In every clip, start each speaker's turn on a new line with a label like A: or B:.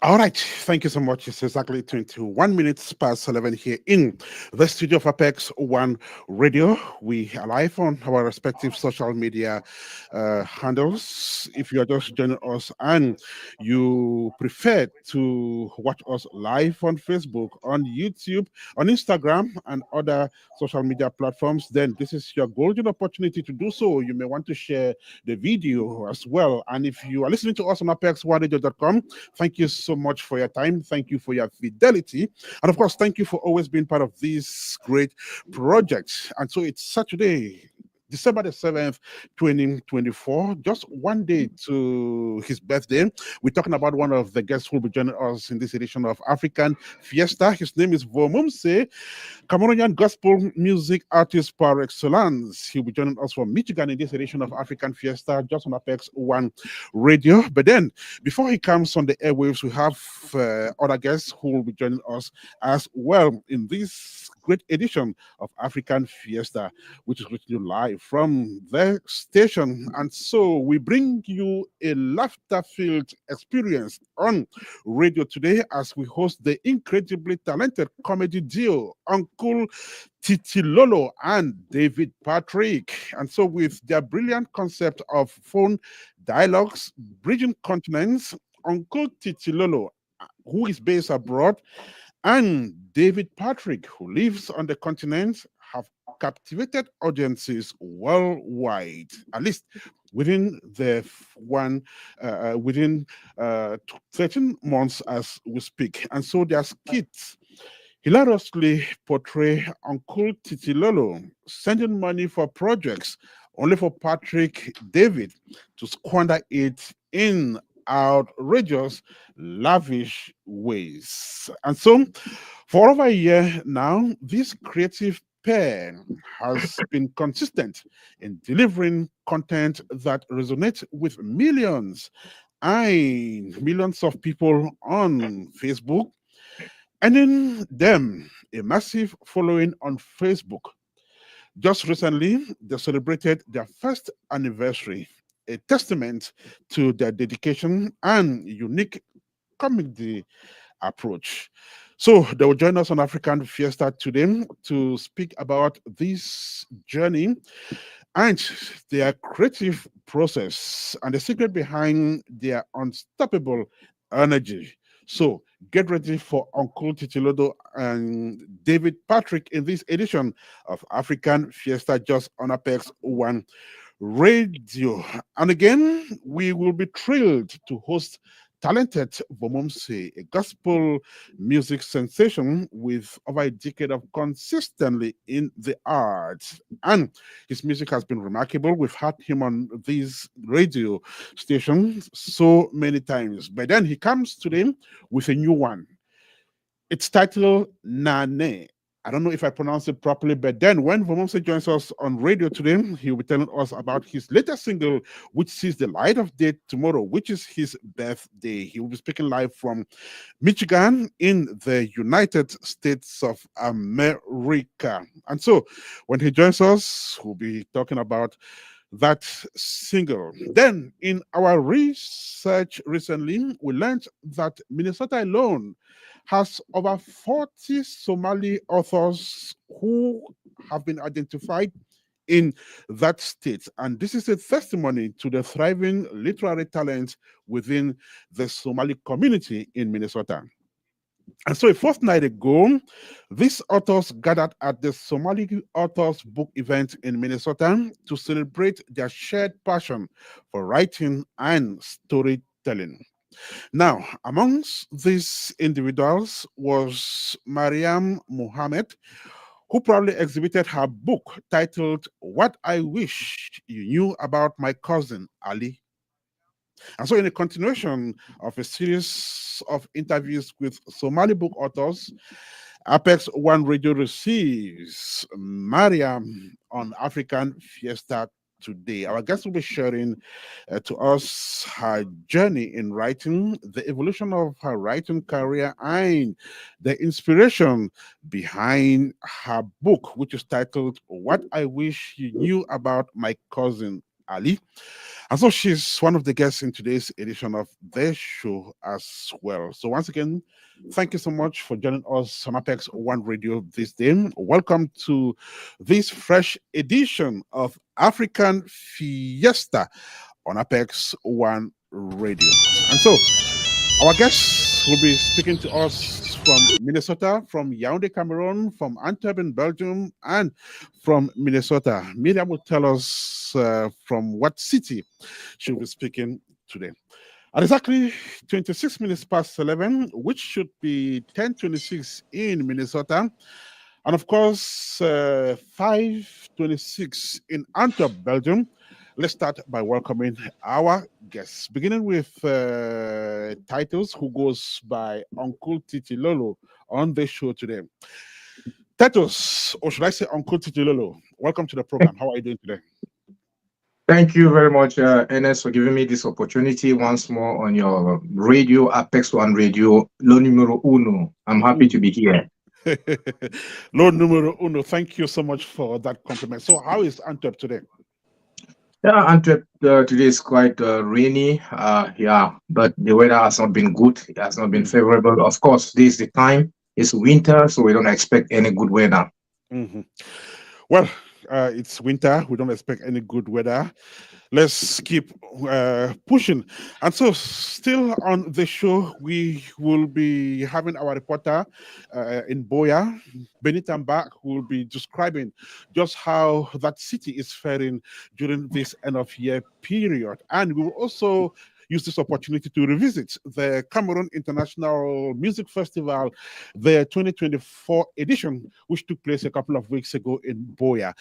A: All right, thank you so much. It's exactly 21 minutes past 11 here in the studio of Apex One Radio. We are live on our respective social media handles. If you are just joining us and you prefer to watch us live on Facebook, on YouTube, on Instagram, and other social media platforms, then this is your golden opportunity to do so. You may want to share the video as well. And if you are listening to us on apex1radio.com, thank you so much for your time. Thank you for your fidelity. And of course, thank you for always being part of this great project. And so it's Saturday, December the 7th, 2024, just one day to his birthday. We're talking about one of the guests who will be joining us in this edition of African Fiesta. His name is Vumomse, Cameroonian gospel music artist par excellence. He'll be joining us from Michigan in this edition of African Fiesta, just on Apex One Radio. But then, before he comes on the airwaves, we have other guests who will be joining us as well in this great edition of African Fiesta, which is reaching you live from the station. And so we bring you a laughter-filled experience on radio today as we host the incredibly talented comedy duo, Uncle Titilolo and David Patrick. And so with their brilliant concept of phone dialogues, bridging continents, Uncle Titilolo, who is based abroad, and David Patrick, who lives on the continent, have captivated audiences worldwide, at least within within 13 months as we speak. And so their skits hilariously portray Uncle Titilolo sending money for projects only for Patrick David to squander it in outrageous, lavish ways. And so, for over a year now, this creative pair has been consistent in delivering content that resonates with millions and millions of people on Facebook, and in them a massive following on Facebook. Just recently, they celebrated their first anniversary, a testament to their dedication and unique comedy approach. So they will join us on African Fiesta today to speak about this journey and their creative process and the secret behind their unstoppable energy. So get ready for Uncle Titilodo and David Patrick in this edition of African Fiesta, just on Apex One Radio. And again, we will be thrilled to host talented Vumomse, a gospel music sensation with over a decade of consistently in the arts. And his music has been remarkable. We've had him on these radio stations so many times. But then he comes today with a new one. It's titled Nane. I don't know if I pronounce it properly, but then when Vumomse joins us on radio today, he'll be telling us about his latest single, which sees the light of day tomorrow, which is his birthday. He will be speaking live from Michigan in the United States of America. And so when he joins us, we'll be talking about that single. Then, in our research recently, we learned that Minnesota alone has over 40 Somali authors who have been identified in that state. And this is a testimony to the thriving literary talent within the Somali community in Minnesota. And so a fortnight ago, these authors gathered at the Somali Authors Book event in Minnesota to celebrate their shared passion for writing and storytelling. Now, amongst these individuals was Mariam Mohamed, who proudly exhibited her book titled What I Wish You Knew About My Cousin Ali. And so, in a continuation of a series of interviews with Somali book authors, Apex One Radio receives Mariam on African Fiesta today. Our guest will be sharing to us her journey in writing, the evolution of her writing career, and the inspiration behind her book, which is titled What I Wish You Knew About My Cousin Ali. And so she's one of the guests in today's edition of the show as well. So once again, thank you so much for joining us on Apex One Radio this day. Welcome to this fresh edition of African Fiesta on Apex One Radio. And so our guests will be speaking to us from Minnesota, from Yaoundé, Cameroon, from Antwerp in Belgium, and from Minnesota. Miriam will tell us from what city she'll be speaking today. At exactly 26 minutes past 11, which should be 10:26 in Minnesota, and of course 5:26 in Antwerp, Belgium. Let's start by welcoming our guests, beginning with Titles, who goes by Uncle Titilolo on the show today. Titles, or should I say Uncle Titilolo, welcome to the program. How are you doing today?
B: Thank you very much, Ernest, for giving me this opportunity once more on your radio, Apex One Radio, Lo Numero Uno. I'm happy to be here.
A: Lo Numero Uno, thank you so much for that compliment. So, how is Antwerp today?
B: Yeah, Antwerp today is quite rainy. But the weather has not been good. It has not been favorable. Of course, this is the time. It's winter, so we don't expect any good weather.
A: Mm-hmm. Well, it's winter. We don't expect any good weather. Let's keep pushing. And so, still on the show, we will be having our reporter in Boya, Benita, Mbah, who will be describing just how that city is faring during this end of year period. And we will also use this opportunity to revisit the Cameroon International Music Festival, the 2024 edition, which took place a couple of weeks ago in Boya.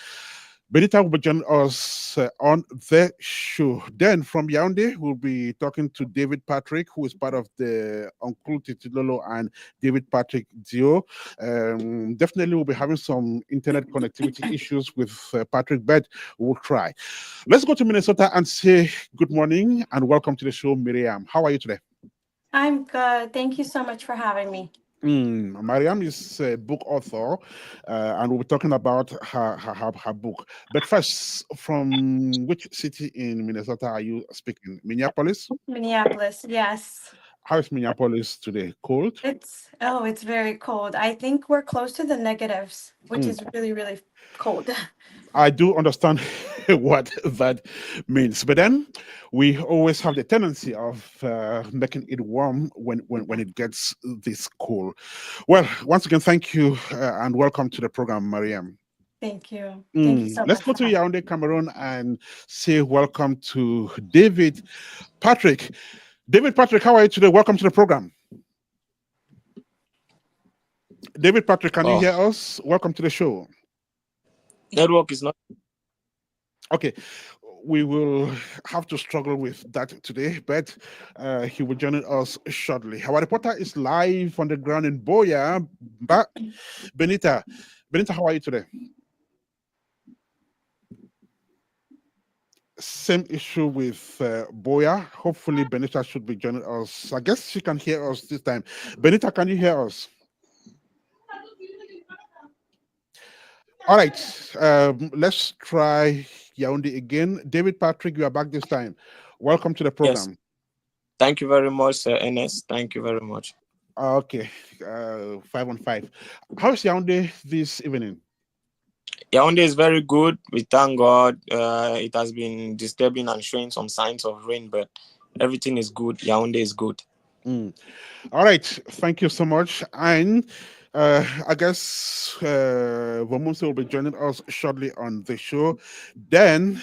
A: Benita will be joining us on the show. Then from Yaoundé, we'll be talking to David Patrick, who is part of the Uncle Titilolo and David Patrick duo. Definitely we'll be having some internet connectivity issues with Patrick, but we'll try. Let's go to Minnesota and say good morning and welcome to the show, Mariam. How are you today?
C: I'm good. Thank you so much for having me.
A: Mariam is a book author, and we'll be talking about her book. But first, from which city in Minnesota are you speaking? Minneapolis?
C: Minneapolis, yes.
A: How is Minneapolis today? Cold?
C: It's very cold. I think we're close to the negatives, which is really, really cold.
A: I do understand what that means, but then we always have the tendency of making it warm when it gets this cold. Well, once again, thank you and welcome to the program, Mariam.
C: Thank you. Thank you so
A: Let's
C: much.
A: go to Yaoundé, Cameroon, and say welcome to David Patrick. David Patrick, how are you today? Welcome to the program. David Patrick, can you hear us? Welcome to the show.
D: Network is not
A: okay. We will have to struggle with that today, but he will join us shortly. Our reporter is live on the ground in Boya. Benita, how are you today? Same issue with Boya. Hopefully, Benita should be joining us. I guess she can hear us this time. Benita, can you hear us? All right, let's try Yaoundé again. David Patrick, you are back this time. Welcome to the program.
D: Yes. Thank you very much, Ernest. Thank you very much.
A: Okay, 5-on-5. How's Yaoundé this evening?
D: Yaoundé is very good. We thank God. It has been disturbing and showing some signs of rain, but everything is good. Yaoundé is good.
A: All right, thank you so much. And I guess Vumomse will be joining us shortly on the show. Then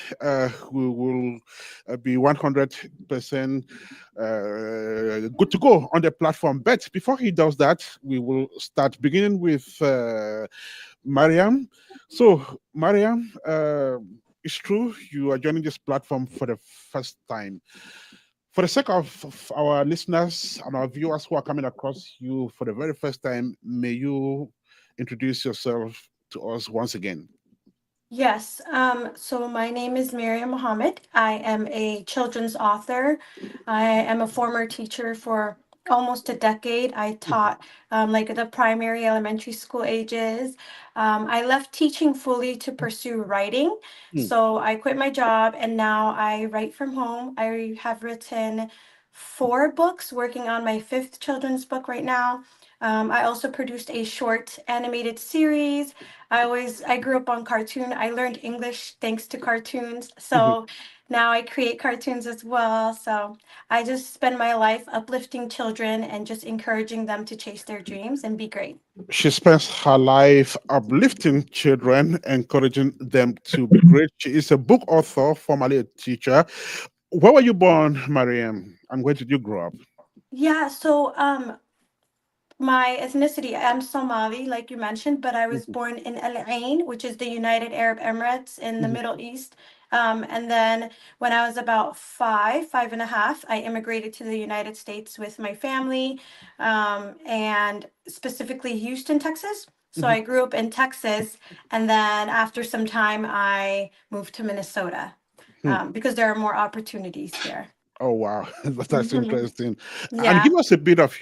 A: we will be 100% good to go on the platform. But before he does that, we will start beginning with Mariam. So, Mariam, it's true you are joining this platform for the first time. For the sake of our listeners and our viewers who are coming across you for the very first time, may you introduce yourself to us once again.
C: Yes. So my name is Mariam Mohamed. I am a children's author. I am a former teacher for almost a decade. I taught like the primary, elementary school ages. I left teaching fully to pursue writing.
A: Mm.
C: So I quit my job and now I write from home. I have written 4 books, working on my 5th children's book right now. I also produced a short animated series. I grew up on cartoon. I learned English thanks to cartoons.
A: Mhm.
C: So now I create cartoons as well. So I just spend my life uplifting children and just encouraging them to chase their dreams and be great.
A: She spends her life uplifting children, encouraging them to be great. She is a book author, formerly a teacher. Where were you born, Mariam, and where did you grow up?
C: Yeah, so my ethnicity, I'm Somali, like you mentioned, but I was
A: Mhm.
C: born in Al Ain, which is the United Arab Emirates in the
A: Mhm.
C: Middle East. And then when I was about 5 and a half, I immigrated to the United States with my family, and specifically Houston, Texas. So
A: Mhm.
C: I grew up in Texas, and then after some time, I moved to Minnesota
A: Hmm.
C: because there are more opportunities here.
A: Oh wow, that's interesting. And
C: Yeah.
A: give us a bit of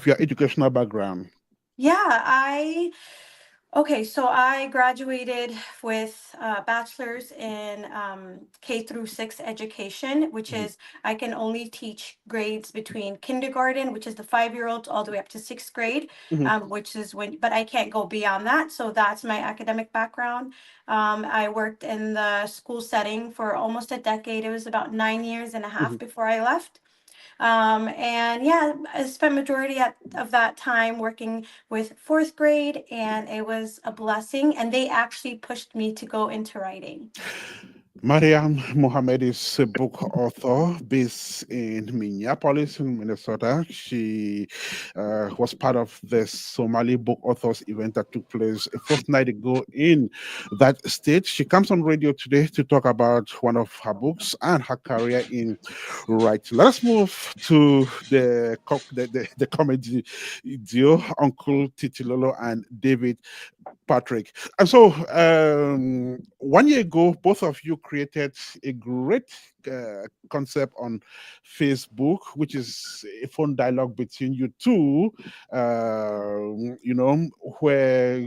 A: your educational background.
C: Yeah, okay, so I graduated with a bachelor's in K through 6 education, which
A: Mhm.
C: is I can only teach grades between kindergarten, which is the 5-year-olds, all the way up to 6th grade,
A: Mhm.
C: which is but I can't go beyond that. So that's my academic background. I worked in the school setting for almost a decade. It was about 9 years and a half
A: Mhm.
C: before I left. And yeah, I spent majority of that time working with 4th grade, and it was a blessing. And they actually pushed me to go into writing.
A: Mariam Mohamed is a book author based in Minneapolis, in Minnesota. She was part of the Somali Book Authors event that took place a fortnight ago in that state. She comes on radio today to talk about one of her books and her career in writing. Let us move to the comedy duo, Uncle Titilolo and David Patrick. And so, 1 year ago, both of you created a great concept on Facebook, which is a phone dialogue between you two, where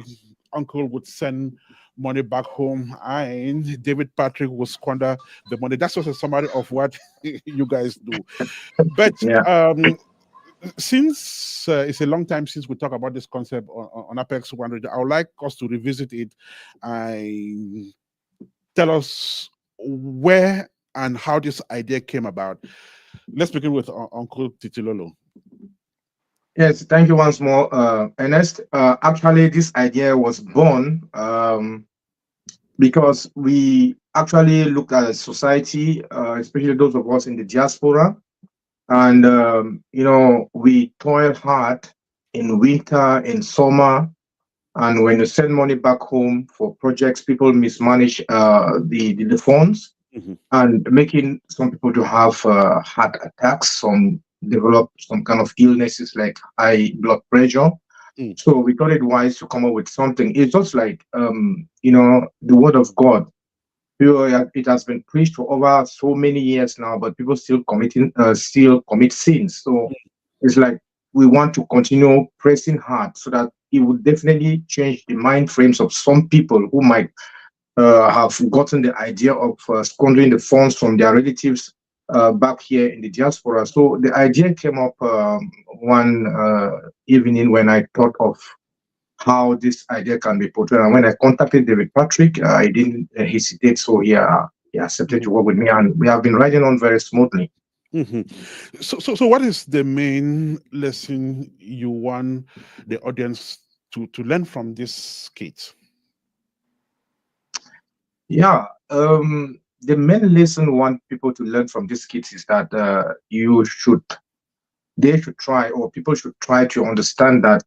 A: Uncle would send money back home and David Patrick would squander the money. That's just a summary of what you guys do. But
B: Yeah.
A: since it's a long time since we talked about this concept on Apex 100, I would like us to revisit it and tell us where and how this idea came about. Let's begin with Uncle Titilolo.
B: Yes, thank you once more, Ernest. Actually, this idea was born because we actually looked at a society, especially those of us in the diaspora, and we toil hard in winter, in summer, and when you send money back home for projects, people mismanage the funds,
A: Mhm.
B: and making some people to have heart attacks, some develop some kind of illnesses like high blood pressure.
A: Mm.
B: So we thought it wise to come up with something. It's just like the word of God. It has been preached for over so many years now, but people still commit sins. So it's like we want to continue pressing hard so that it would definitely change the mind frames of some people who might have gotten the idea of squandering the funds from their relatives back here in the diaspora. So the idea came up one evening when I thought of how this idea can be portrayed. And when I contacted David Patrick, I didn't hesitate. So he accepted to work with me, and we have been riding on very smoothly.
A: Mhm. So, what is the main lesson you want the audience to learn from this skit?
B: Yeah. The main lesson we want people to learn from this skit is that they should try, or people should try to understand that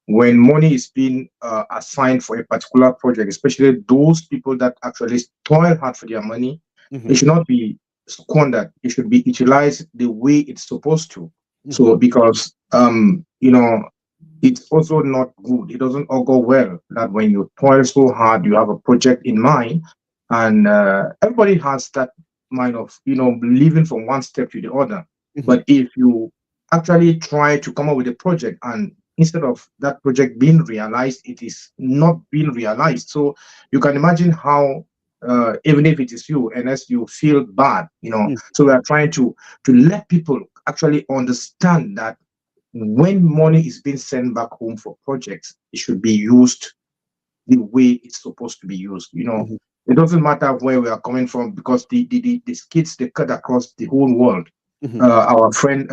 B: when money is being assigned for a particular project, especially those people that actually toil hard for their money,
A: Mhm.
B: it should not be squandered. It should be utilized the way it's supposed to. So because it's also not good. It doesn't all go well that when you toil so hard, you have a project in mind, and everybody has that mind of living from one step to the other. But if you actually try to come up with a project and instead of that project being realized, it is not being realized. So you can imagine how even if it is you, unless you feel bad, So we are trying to let people actually understand that when money is being sent back home for projects, it should be used the way it's supposed to be used. It doesn't matter where we are coming from because the skits they cut across the whole world. Our friend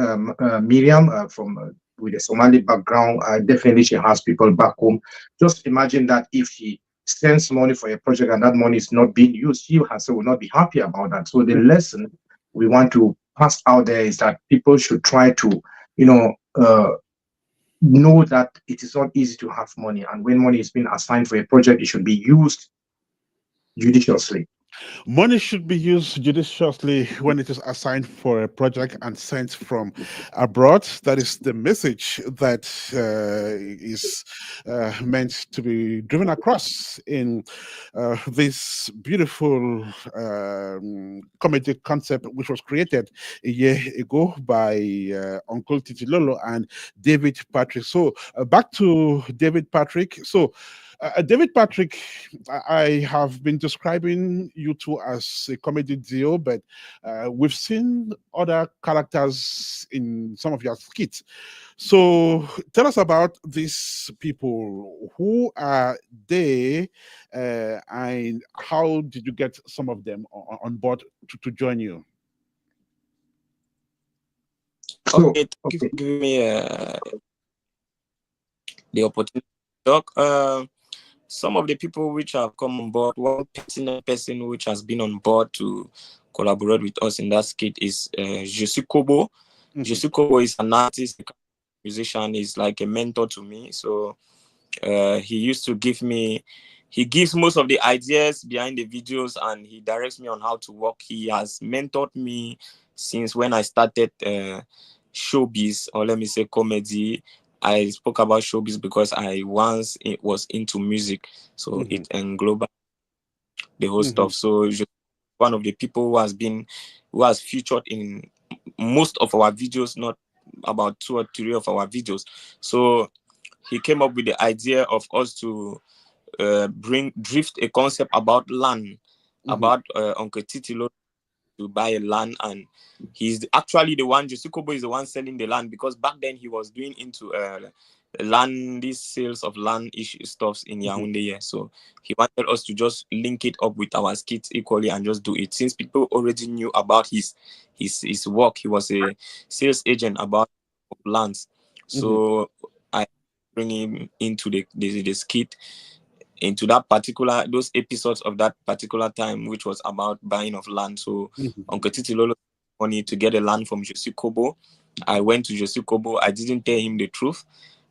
B: Mariam from with a Somali background, definitely she has people back home. Just imagine that if she sends money for a project and that money is not being used, she herself will not be happy about that. So the lesson we want to pass out there is that people should try to, know that it is not easy to have money, and when money is being assigned for a project, it should be used judiciously.
A: Money should be used judiciously when it is assigned for a project and sent from abroad. That is the message that is meant to be driven across in this beautiful comedy concept, which was created a year ago by Uncle Titilolo and David Patrick. So back to David Patrick. So David Patrick, I have been describing you two as a comedy duo, but we've seen other characters in some of your skits. So tell us about these people. Who are they, and how did you get some of them on board to join you?
D: Okay, thank you for giving me the opportunity to talk. Some of the people which have come on board, one person which has been on board to collaborate with us in that skit is Je suis Kobo. Je suis Kobo is an artist, musician, is like a mentor to me. So he used to he gives most of the ideas behind the videos and he directs me on how to work. He has mentored me since when I started showbiz, or let me say comedy. I spoke about showbiz because I once was into music, so it englobed the whole stuff. So one of the people who has featured in most of our videos, not about 2 or 3 of our videos. So he came up with the idea of us to drift a concept about land, about Uncle Titilolo to buy a land, and he's actually the one. Josikobo is the one selling the land because back then he was doing into land, these sales of land issue stuffs in Yaoundé. Yeah. So he wanted us to just link it up with our skits equally and just do it. Since people already knew about his work, he was a sales agent about lands. So I bring him into the skit, into that particular, those episodes of that particular time, which was about buying of land. So Uncle Titilolo money to get a land from Josu Kobo. I went to Josu Kobo. I didn't tell him the truth.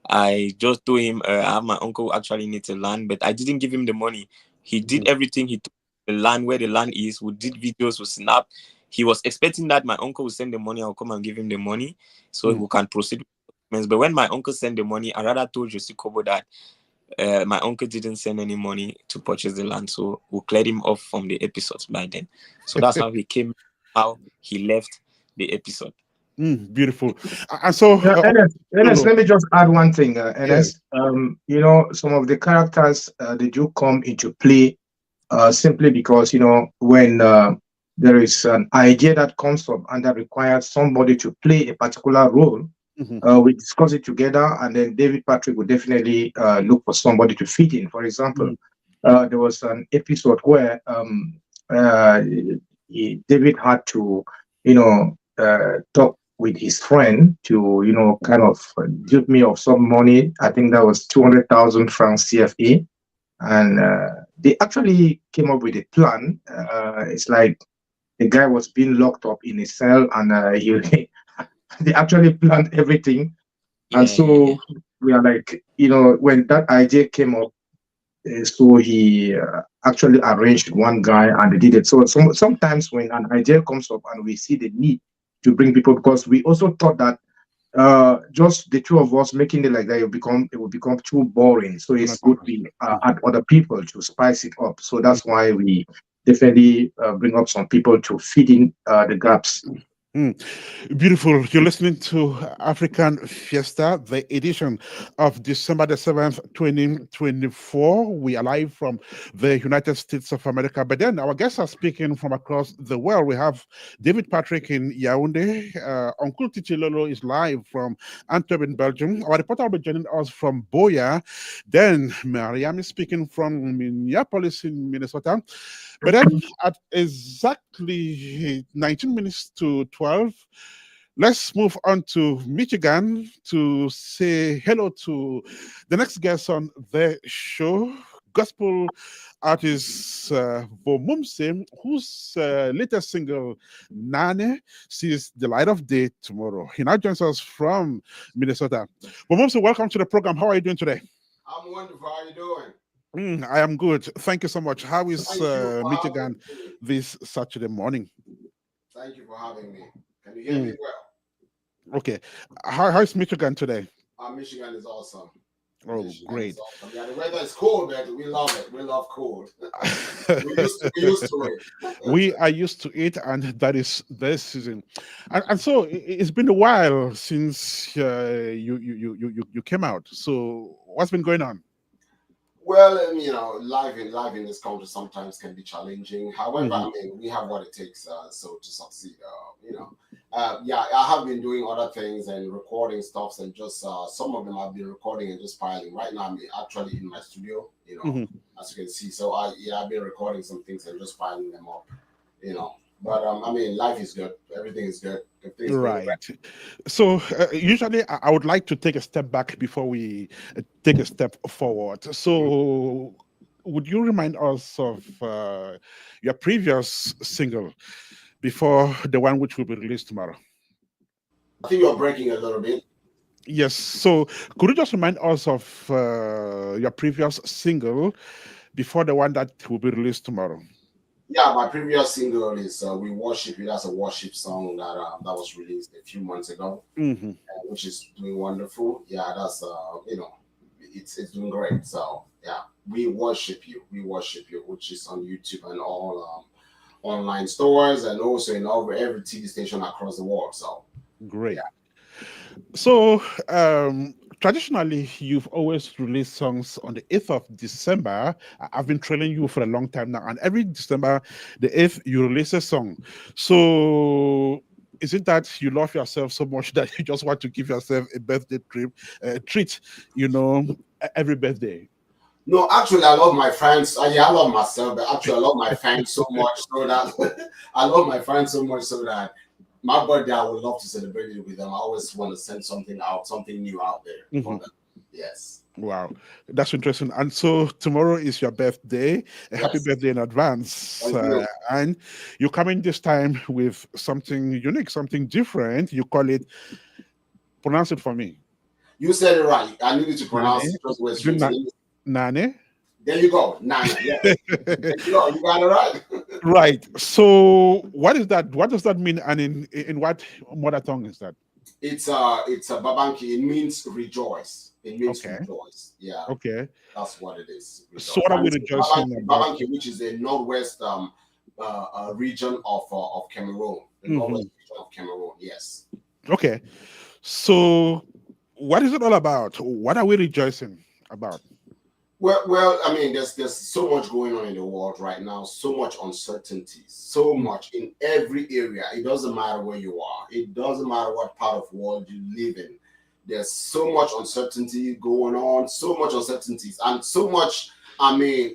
D: I just told him my uncle actually needs a land, but I didn't give him the money. He did everything. He took the land where the land is. We did videos, we snap. He was expecting that my uncle would send the money. I'll come and give him the money so we can proceed. But when my uncle sent the money, I rather told Josu Kobo that my uncle didn't send any money to purchase the land, so we cleared him off from the episodes by then. So that's how he came, how he left the episode.
A: Beautiful. And so,
B: Ernest, let me just add one thing, Ernest. Yes. Some of the characters they do come into play simply because when there is an idea that comes up and that requires somebody to play a particular role. We discuss it together, and then David Patrick would definitely look for somebody to fit in. For example, there was an episode where David had to, talk with his friend to, kind of give me of some money. I think that was 200,000 francs CFA, and they actually came up with a plan. It's like the guy was being locked up in a cell, and he. They actually planned everything. And so we are like, when that idea came up, So he actually arranged one guy and they did it. So sometimes when an idea comes up and we see the need to bring people, because we also thought that just the two of us making it like that, it will become too boring. So it's good we add other people to spice it up. So that's why we definitely bring up some people to fill in the gaps.
A: Beautiful. You're listening to African Fiesta, the edition of December the 7th, 2024. We are live from the United States of America. But then our guests are speaking from across the world. We have David Patrick in Yaoundé. Uncle Titilolo is live from Antwerp in Belgium. Our reporter will be joining us from Boya. Then Mariam is speaking from Minneapolis in Minnesota. But then at exactly 19 minutes to 12, let's move on to Michigan to say hello to the next guest on the show, gospel artist Vumomse, whose latest single, Nane, sees the light of day tomorrow. He now joins us from Minnesota. Vumomse, welcome to the program. How are you doing today?
E: I'm wonderful. How are you doing?
A: I am good. Thank you so much. How is Michigan this Saturday morning?
E: Thank you for having me. Can you hear me well?
A: Okay. How is Michigan today?
E: Michigan is awesome.
A: Oh,
E: Michigan
A: great.
E: Is awesome. Yeah, the weather is cold, but we love it. We love cold. We're used to it.
A: We are used to it, and that is this season. And so it's been a while since you came out. So what's been going on?
E: Well, life in this country sometimes can be challenging. However, I mean, we have what it takes so to succeed. Yeah, I have been doing other things and recording stuff, and just some of them I've been recording and just filing. Right now, I'm actually in my studio. As you can see. So I've been recording some things and just filing them up. But I mean, life is good. Everything is good.
A: Right. So usually I would like to take a step back before we take a step forward. So would you remind us of your previous single before the one which will be released tomorrow?
E: I think you're breaking a little bit.
A: Yes. So could you just remind us of your previous single before the one that will be released tomorrow?
E: Yeah, my previous single is "We Worship You." That's a worship song that was released a few months ago, which is doing wonderful. Yeah, that's it's doing great. So yeah, "We Worship You," which is on YouTube and all online stores, and also in every TV station across the world. So
A: great.
E: Yeah.
A: So traditionally, you've always released songs on the 8th of December. I've been trailing you for a long time now, and every December, the 8th, you release a song. So is it that you love yourself so much that you just want to give yourself a birthday treat, every birthday?
E: No, actually, I love my fans. Yeah, I love myself, but actually, I love my fans so much so that I love my fans so much so that my birthday, I would love to celebrate it with them. I always want to send something out, something new out there for them. Yes.
A: Wow, that's interesting. And so tomorrow is your birthday. Happy birthday in advance. And you're coming this time with something unique, something different. You call it, pronounce it for me.
E: You said it right. I needed to pronounce it just with
A: Nane.
E: There you go. Nane. Yeah. You got it right.
A: Right. So what is that? What does that mean? And in what mother tongue is that?
E: It's a Babanki. It means rejoice. It means rejoice. Yeah.
A: Okay.
E: That's what it is. Rejoice.
A: So what are we rejoicing about?
E: Babanki, which is the northwest region of Cameroon. The northwest region of Cameroon. Yes.
A: Okay. So what is it all about? What are we rejoicing about?
E: Well, I mean, there's so much going on in the world right now, so much uncertainty, so much in every area. It doesn't matter where you are. It doesn't matter what part of the world you live in. There's so much uncertainty going on, so much uncertainties, and so much,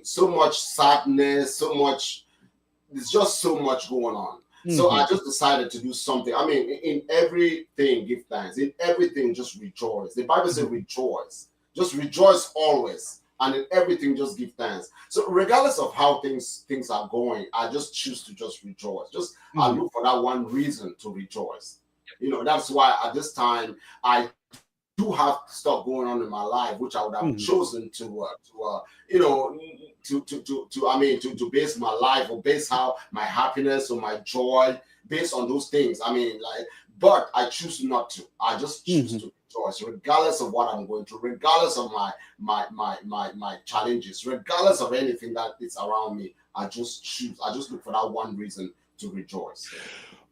E: so much sadness, there's just so much going on. So I just decided to do something. I mean, in everything, give thanks. In everything, just rejoice. The Bible says rejoice. Just rejoice always. And in everything, just give thanks. So regardless of how things are going, I just choose to just rejoice. I look for that one reason to rejoice. That's why at this time I do have stuff going on in my life which I would have chosen to base my life or base how my happiness or my joy based on those things. I mean, like, but I choose not to. I just choose to rejoice, regardless of what I'm going through, regardless of my challenges, regardless of anything that is around me. I just choose. I just look for that one reason to rejoice.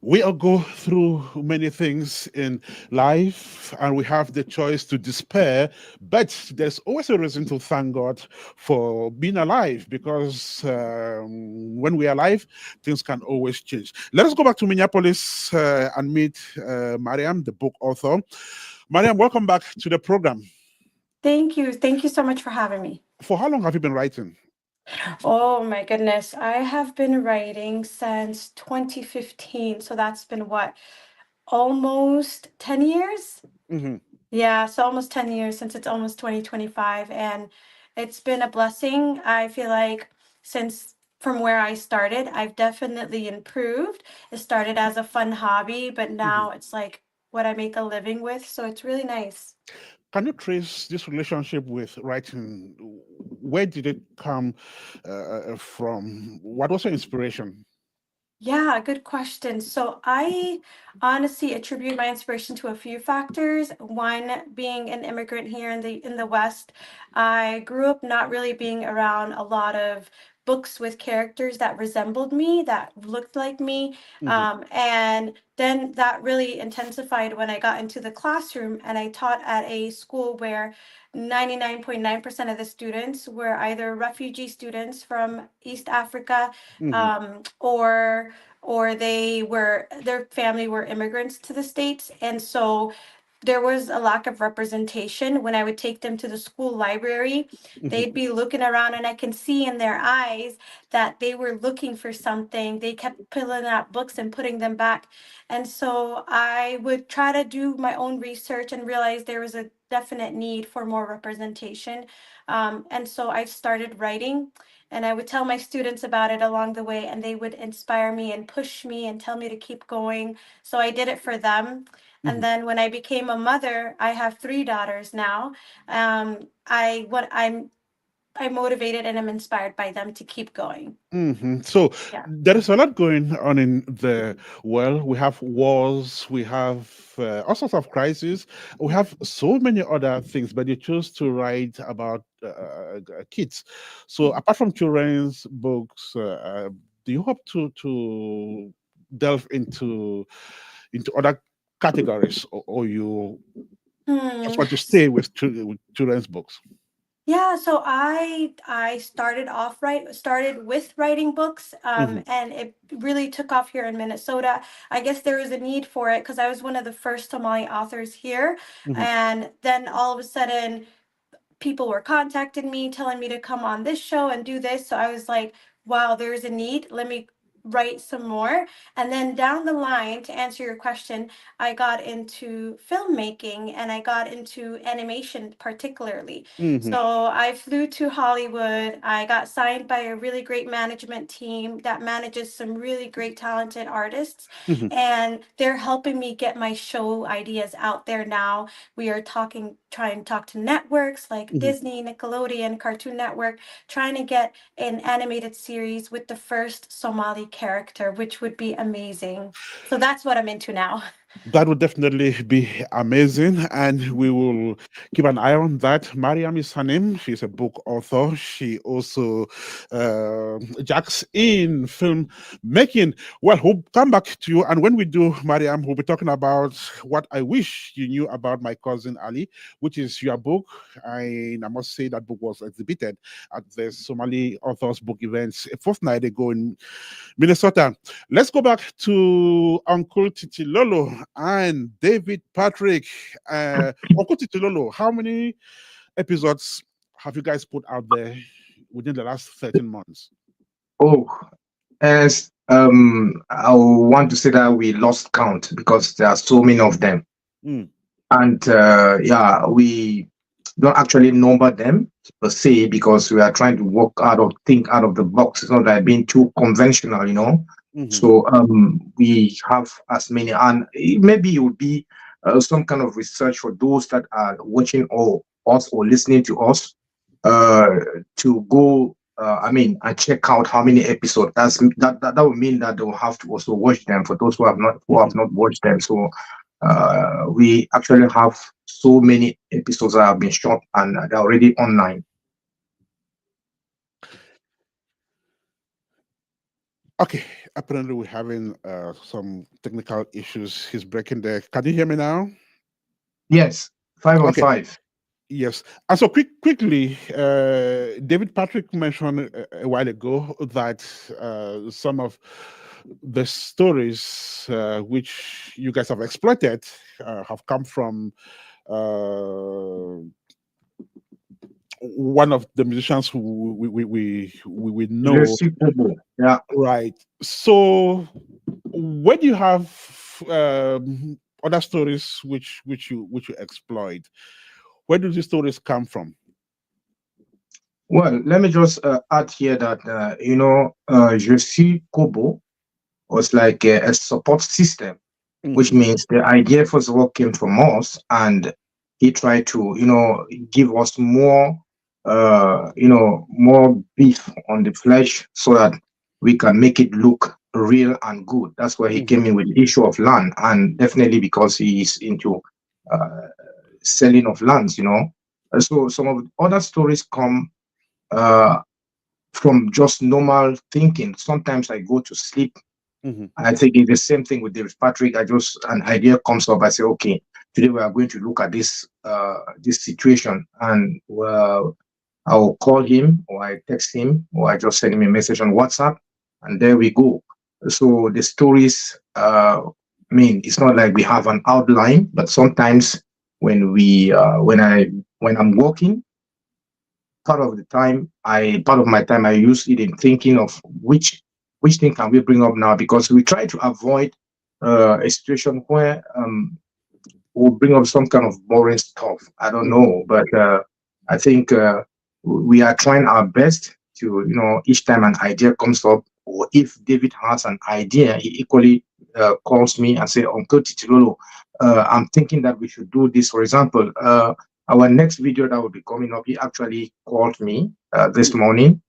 A: We all go through many things in life and we have the choice to despair, but there's always a reason to thank God for being alive, because when we're alive, things can always change. Let us go back to Minneapolis and meet Mariam, the book author. Mariam, welcome back to the program.
C: Thank you. Thank you so much for having me.
A: For how long have you been writing?
C: Oh my goodness. I have been writing since 2015. So that's been what? Almost 10 years? Yeah, so almost 10 years, since it's almost 2025. And it's been a blessing. I feel like since from where I started, I've definitely improved. It started as a fun hobby, but now it's like what I make a living with. So it's really nice.
A: Can you trace this relationship with writing? Where did it come from? What was your inspiration?
C: Yeah, good question. So I honestly attribute my inspiration to a few factors. One being an immigrant here in the West. I grew up not really being around a lot of books with characters that resembled me, that looked like me. And then that really intensified when I got into the classroom and I taught at a school where 99.9% of the students were either refugee students from East Africa, or their family were immigrants to the States. And so there was a lack of representation. When I would take them to the school library, they'd be looking around and I can see in their eyes that they were looking for something. They kept pulling out books and putting them back. And so I would try to do my own research and realize there was a definite need for more representation. And so I started writing. And I would tell my students about it along the way, and they would inspire me and push me and tell me to keep going. So I did it for them. And then when I became a mother, I have 3 daughters now. I'm motivated and I'm inspired by them to keep going.
A: So there is a lot going on in the world. We have wars, we have all sorts of crises, we have so many other things, but you chose to write about kids. So apart from children's books, do you hope to delve into other categories, or you just want to stay with children's books?
C: Yeah, so I started with writing books, and it really took off here in Minnesota. I guess there was a need for it because I was one of the first Somali authors here, and then all of a sudden people were contacting me, telling me to come on this show and do this. So I was like, wow, there's a need. Let me write some more. And then down the line, to answer your question, I got into filmmaking and I got into animation particularly. So I flew to Hollywood. I got signed by a really great management team that manages some really great talented artists. And they're helping me get my show ideas out there now. We are trying to talk to networks like Disney, Nickelodeon, Cartoon Network, trying to get an animated series with the first Somali character, which would be amazing. So that's what I'm into now.
A: That would definitely be amazing, and we will keep an eye on that. Mariam is her name. She's a book author. She also jacks in film making. Well, we'll come back to you, and when we do, Mariam, we'll be talking about What I Wish You Knew About My Cousin Ali, which is your book. I must say that book was exhibited at the Somali Authors Book Events a fortnight ago in Minnesota. Let's go back to Uncle Titilolo and David Patrick. Uncle Titilolo, how many episodes have you guys put out there within the last 13 months?
B: Oh, as I want to say that we lost count because there are so many of them. And we don't actually number them per se because we are trying to think out of the box. It's not like being too conventional, So we have as many, and maybe it would be some kind of research for those that are watching us or listening to us to go. And check out how many episodes. That would mean that they will have to also watch them for those who have not watched them. So we actually have so many episodes that have been shot and they're already online.
A: Okay, apparently we're having some technical issues. He's breaking there. Can you hear me now?
B: Yes, 5 on
A: Okay.
B: 5.
A: Yes. And so quickly, David Patrick mentioned a while ago that some of the stories which you guys have exploited have come from one of the musicians who we know.
B: Yeah.
A: Right. So when you have other stories which you exploit, where do these stories come from?
B: Well, let me just add here that Je suis Kobo was like a support system, which means the idea first of all came from us, and he tried to give us more more beef on the flesh so that we can make it look real and good. That's why he came in with the issue of land, and definitely because he is into selling of lands. So some of the other stories come from just normal thinking. Sometimes I go to sleep. I think it's the same thing with David Patrick. An idea comes up. I say, okay, today we are going to look at this situation, and I will call him, or I text him, or I just send him a message on WhatsApp, and there we go. So the stories, it's not like we have an outline, but sometimes when I'm working, part of my time I use it in thinking of which thing can we bring up now, because we try to avoid a situation where we'll bring up some kind of boring stuff. I don't know, but I think we are trying our best to, each time an idea comes up, or if David has an idea, he equally calls me and say, Uncle Titilolo, I'm thinking that we should do this. For example, our next video that will be coming up, he actually called me this morning.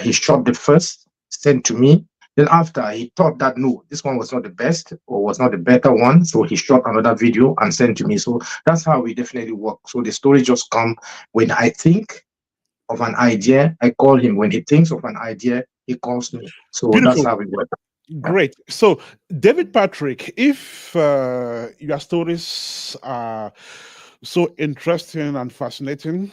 B: He shot the first, sent to me. Then after, he thought that, no, this one was not the best or was not the better one. So he shot another video and sent to me. So that's how we definitely work. So the story just come when I think of an idea, I call him. When he thinks of an idea, he calls me. So
A: Beautiful.
B: That's how we work.
A: Great. So, David Patrick, if your stories are so interesting and fascinating,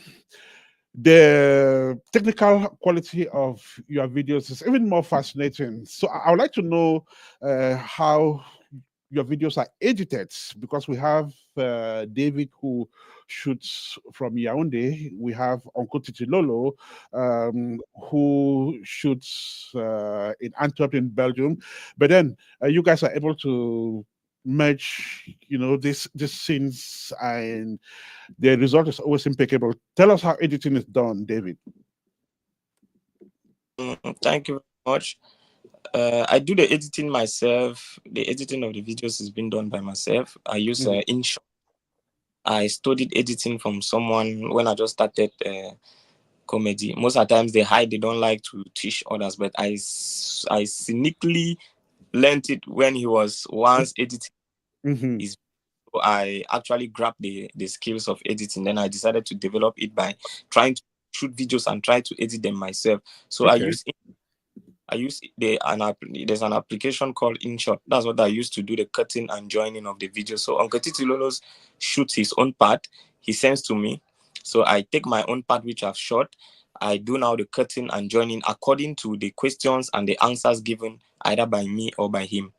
A: the technical quality of your videos is even more fascinating. So I would like to know how your videos are edited, because we have David who shoots from Yaoundé. We have Uncle Titilolo who shoots in Antwerp in Belgium. But then you guys are able to merge, these scenes, and the result is always impeccable. Tell us how editing is done, David.
D: Thank you very much. I do the editing myself. The editing of the videos is being done by myself. I use InShot. I studied editing from someone when I just started comedy. Most of the times they hide, they don't like to teach others, but I cynically learned it when he was once editing his. So I actually grabbed the skills of editing. Then I decided to develop it by trying to shoot videos and try to edit them myself. So
A: Okay.
D: there's an application called InShot. That's what I used to do the cutting and joining of the video. So Uncle Titilolo shoots his own part, he sends to me. So I take my own part which I've shot. I do now the cutting and joining according to the questions and the answers given either by me or by him.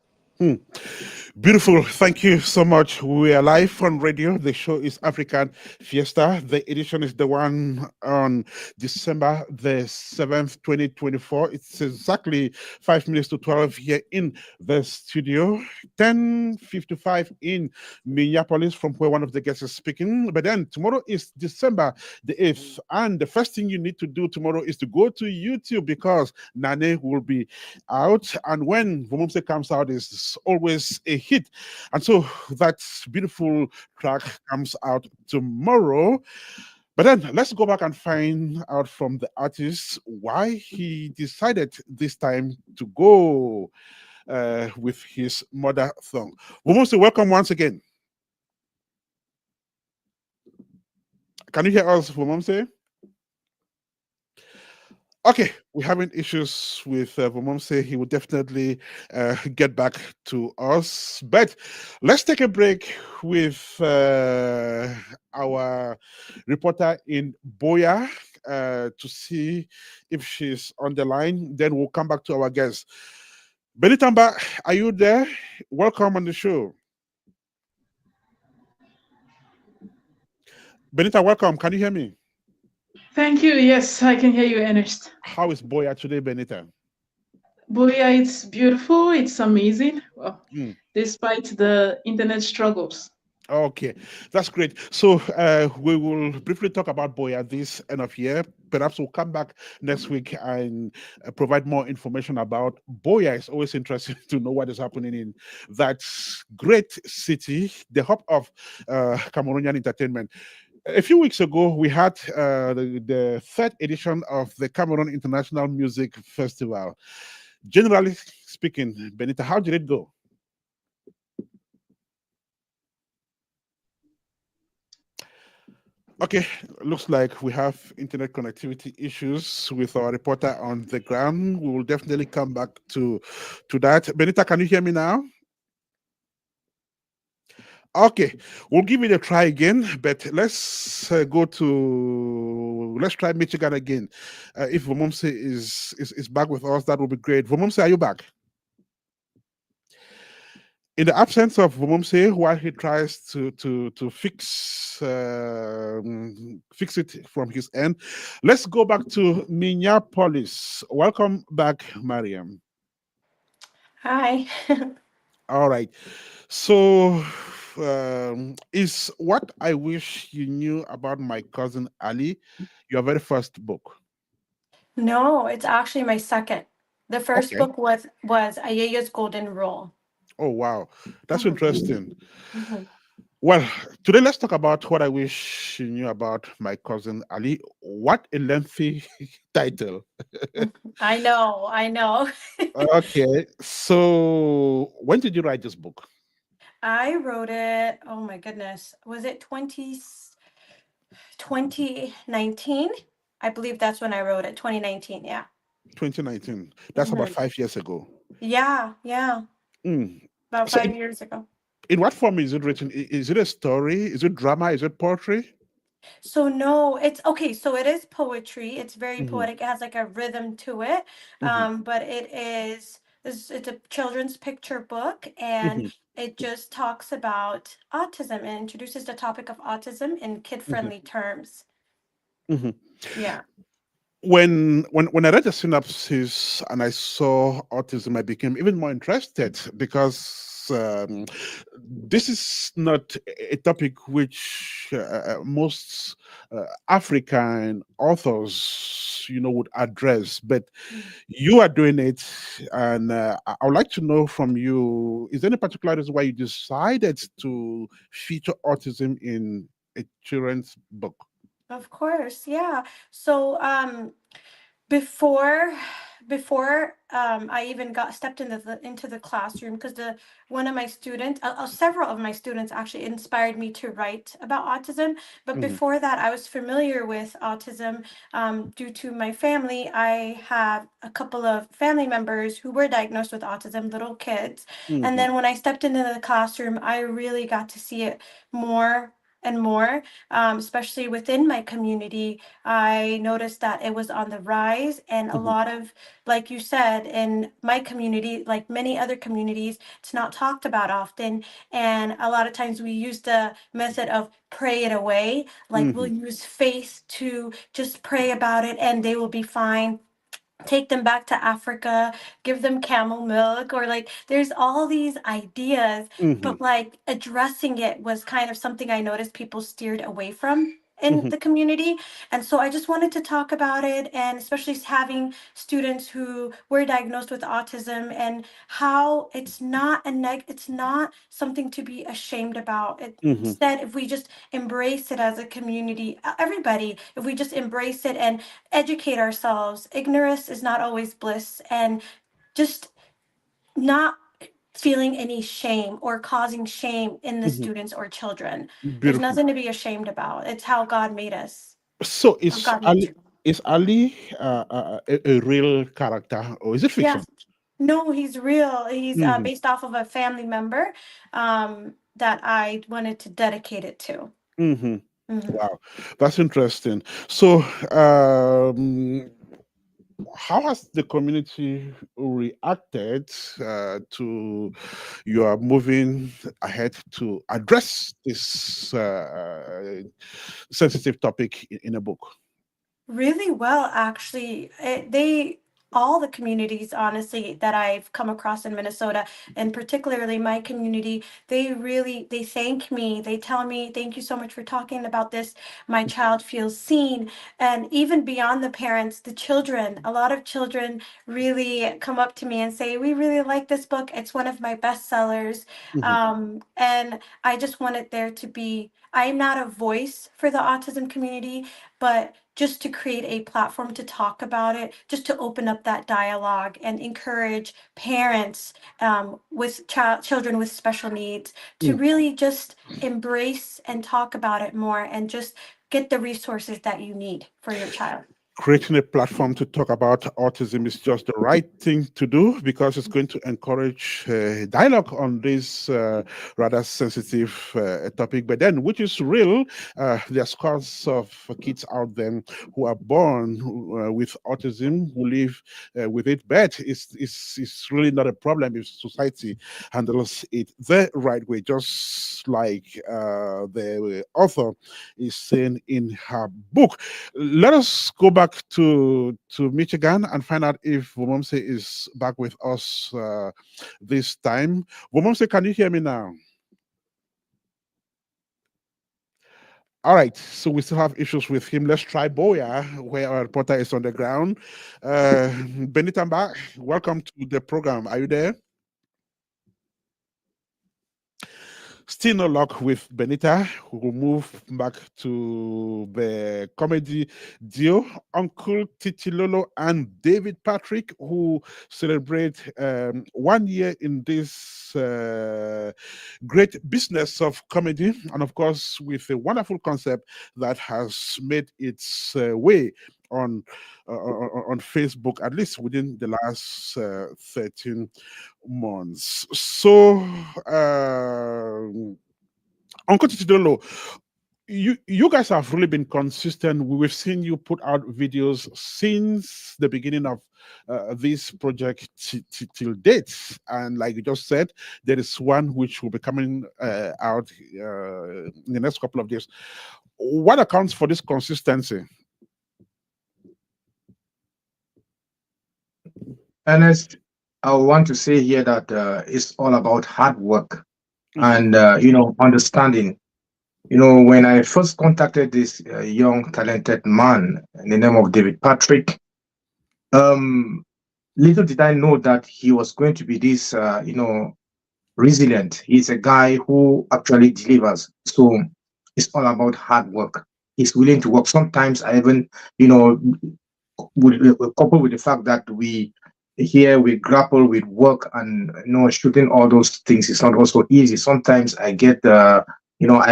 A: Beautiful. Thank you so much. We are live on radio. The show is African Fiesta. The edition is the one on December the 7th, 2024. It's exactly 5 minutes to 12 here in the studio. 10:55 in Minneapolis, from where one of the guests is speaking. But then tomorrow is December the 8th. And the first thing you need to do tomorrow is to go to YouTube, because Nane will be out. And when Vumomse comes out is is always a hit. And so that beautiful track comes out tomorrow. But then let's go back and find out from the artist why he decided this time to go with his mother song. Vumomse, welcome once again. Can you hear us, Vumomse? Okay, we're having issues with Vumomse. He will definitely get back to us. But let's take a break with our reporter in Boya to see if she's on the line. Then we'll come back to our guest. Benita, Mbah, are you there? Welcome on the show. Benita, welcome. Can you hear me?
F: Thank you. Yes, I can hear you, Ernest.
A: How is Boya today, Benita?
F: Boya, it's beautiful. It's amazing. Well,
A: Mm.
F: despite the internet struggles.
A: Okay, that's great. So we will briefly talk about Boya this end of year. Perhaps we'll come back next week and provide more information about Boya. It's always interesting to know what is happening in that great city, the hub of Cameroonian entertainment. A few weeks ago, we had the third edition of the Cameroon International Music Festival. Generally speaking, Benita, how did it go? Okay, looks like we have internet connectivity issues with our reporter on the ground. We will definitely come back to that. Benita, can you hear me now? Okay, we'll give it a try again, but let's let's try Michigan again. If Vumomse is back with us, that would be great. Vumomse, are you back? In the absence of Vumomse, while he tries to fix it from his end, let's go back to Minneapolis. Welcome back, Mariam.
C: Hi.
A: All right. So, is What I Wish You Knew About My Cousin Ali your very first book?
C: No, it's actually my second. The first
A: Okay.
C: book was Ayaya's Golden Rule.
A: Oh, wow. That's
C: Mhm,
A: interesting.
C: mhm.
A: Well, today let's talk about What I Wish You Knew About My Cousin Ali. What a lengthy title.
C: I know, I know.
A: Okay. So, when did you write this book?
C: I wrote it, oh my goodness, was it 2019? I believe that's when I wrote it, 2019, yeah.
A: 2019. That's about
C: Mhm.
A: 5 years ago.
C: Yeah, yeah,
A: Mm.
C: about
A: So,
C: 5 years ago.
A: in what form is it written? Is it a story? Is it drama? Is it poetry?
C: So no, it's okay. So it is poetry. It's very
A: Hmm.
C: poetic. It has like a rhythm to it.
A: Hmm.
C: But it's a children's picture book, and
A: Hmm.
C: it just talks about autism and introduces the topic of autism in
A: Hmm.
C: kid-friendly terms.
A: Hmm.
C: Yeah.
A: When I read the synopsis and I saw autism, I became even more interested because this is not a topic which most African authors, would address, but
C: Mm.
A: you are doing it, and I would like to know from you: is there any particular reason why you decided to feature autism in a children's book?
C: Of course, yeah. So before I even got stepped into the classroom, because the one of my students, several of my students actually inspired me to write about autism. But
A: Hmm.
C: before that, I was familiar with autism due to my family. I have a couple of family members who were diagnosed with autism, little kids. And
A: Hmm.
C: then when I stepped into the classroom, I really got to see it more and more, especially within my community. I noticed that it was on the rise, and a
A: Hmm.
C: lot of, like you said, in my community, like many other communities, it's not talked about often. And a lot of times we use the method of pray it away, like we'll
A: Hmm.
C: use faith to just pray about it and they will be fine. Take them back to Africa, give them camel milk, or like there's all these ideas,
A: Hmm.
C: but like addressing it was kind of something I noticed people steered away from. in the community. And so I just wanted to talk about it, and especially having students who were diagnosed with autism, and how it's not it's not something to be ashamed about. Instead, if we just embrace it as a community, everybody, if we just embrace it and educate ourselves, ignorance is not always bliss, and just not feeling any shame or causing shame in the students or children. There's
A: Beautiful.
C: nothing to be ashamed about. It's how God made us.
A: So
C: How God made you.
A: is Ali a real character, or is it fiction?
C: Yes. No, he's real. He's based off of a family member that I wanted to dedicate it to.
A: Wow, that's interesting. So, how has the community reacted to your moving ahead to address this sensitive topic in a book?
C: Really well, actually. All the communities, honestly, that I've come across in Minnesota, and particularly my community, they thank me. They tell me, thank you so much for talking about this. My child feels seen. And even beyond the parents, the children, a lot of children really come up to me and say, we really like this book. It's one of my bestsellers. And I just wanted there to be, I'm not a voice for the autism community, but just to create a platform to talk about it, just to open up that dialogue and encourage parents with children with special needs to really just embrace and talk about it more, and just get the resources that you need for your child.
A: Creating a platform to talk about autism is just the right thing to do, because it's going to encourage dialogue on this rather sensitive topic. But then, which is real, there are scores of kids out there who are born with autism, who live with it. But it's really not a problem if society handles it the right way, just like the author is saying in her book. Let us go back to Michigan and find out if Vumomse is back with us this time. Vumomse, can you hear me now? All right, so we still have issues with him. Let's try Boya, where our reporter is on the ground. Benita, Mbah, welcome to the program. Are you there? Still no luck with Benita, who will move back to the comedy duo, Uncle Titilolo and David Patrick, who celebrate 1 year in this great business of comedy, and of course, with a wonderful concept that has made its way on Facebook, at least within the last 13 months. So, Uncle Titilolo, you guys have really been consistent. We've seen you put out videos since the beginning of this project till date, and like you just said, there is one which will be coming out in the next couple of days. What accounts for this consistency?
B: Ernest, I want to say here that it's all about hard work and understanding. When I first contacted this young talented man in the name of David Patrick, little did I know that he was going to be this resilient. He's a guy who actually delivers. So it's all about hard work. He's willing to work. Sometimes I even coupled with the fact that we grapple with work, and shooting all those things is not also easy. Sometimes I get I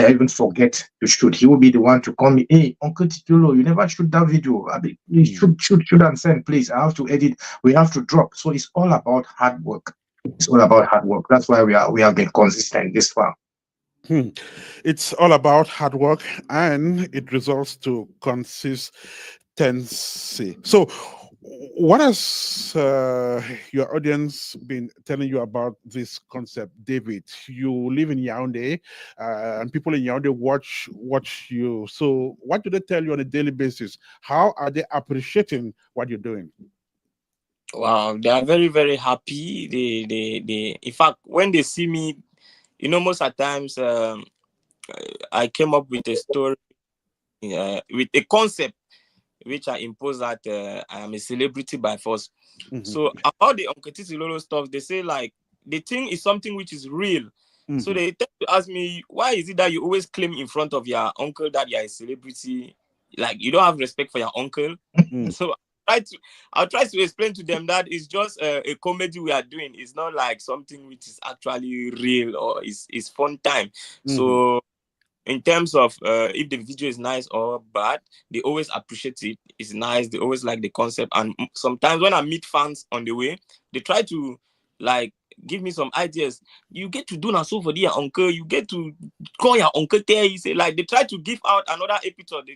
B: even forget to shoot. He will be the one to call me, hey, Uncle Titilolo, you never shoot that video. I mean, you shoot and send, please. I have to edit. We have to drop. So it's all about hard work. It's all about hard work. That's why we have been consistent this far.
A: It's all about hard work, and it results to consistency. So, what has your audience been telling you about this concept, David? You live in Yaoundé, and people in Yaoundé watch you. So, what do they tell you on a daily basis? How are they appreciating what you're doing?
D: Wow, they are very, very happy. They in fact, when they see me, most of the times I came up with a story with a concept which I impose that I am a celebrity by force. So about the Uncle Titilolo stuff, they say like the thing is something which is real. So they tend to ask me, why is it that you always claim in front of your uncle that you're a celebrity? Like you don't have respect for your uncle. So I'll try to explain to them that it's just a comedy we are doing. It's not like something which is actually real or is fun time. So in terms of if the video is nice or bad, they always appreciate it. It's nice. They always like the concept. And sometimes when I meet fans on the way, they try to like give me some ideas. You get to do na so for your uncle. You get to call your uncle there. You say like they try to give out another episode.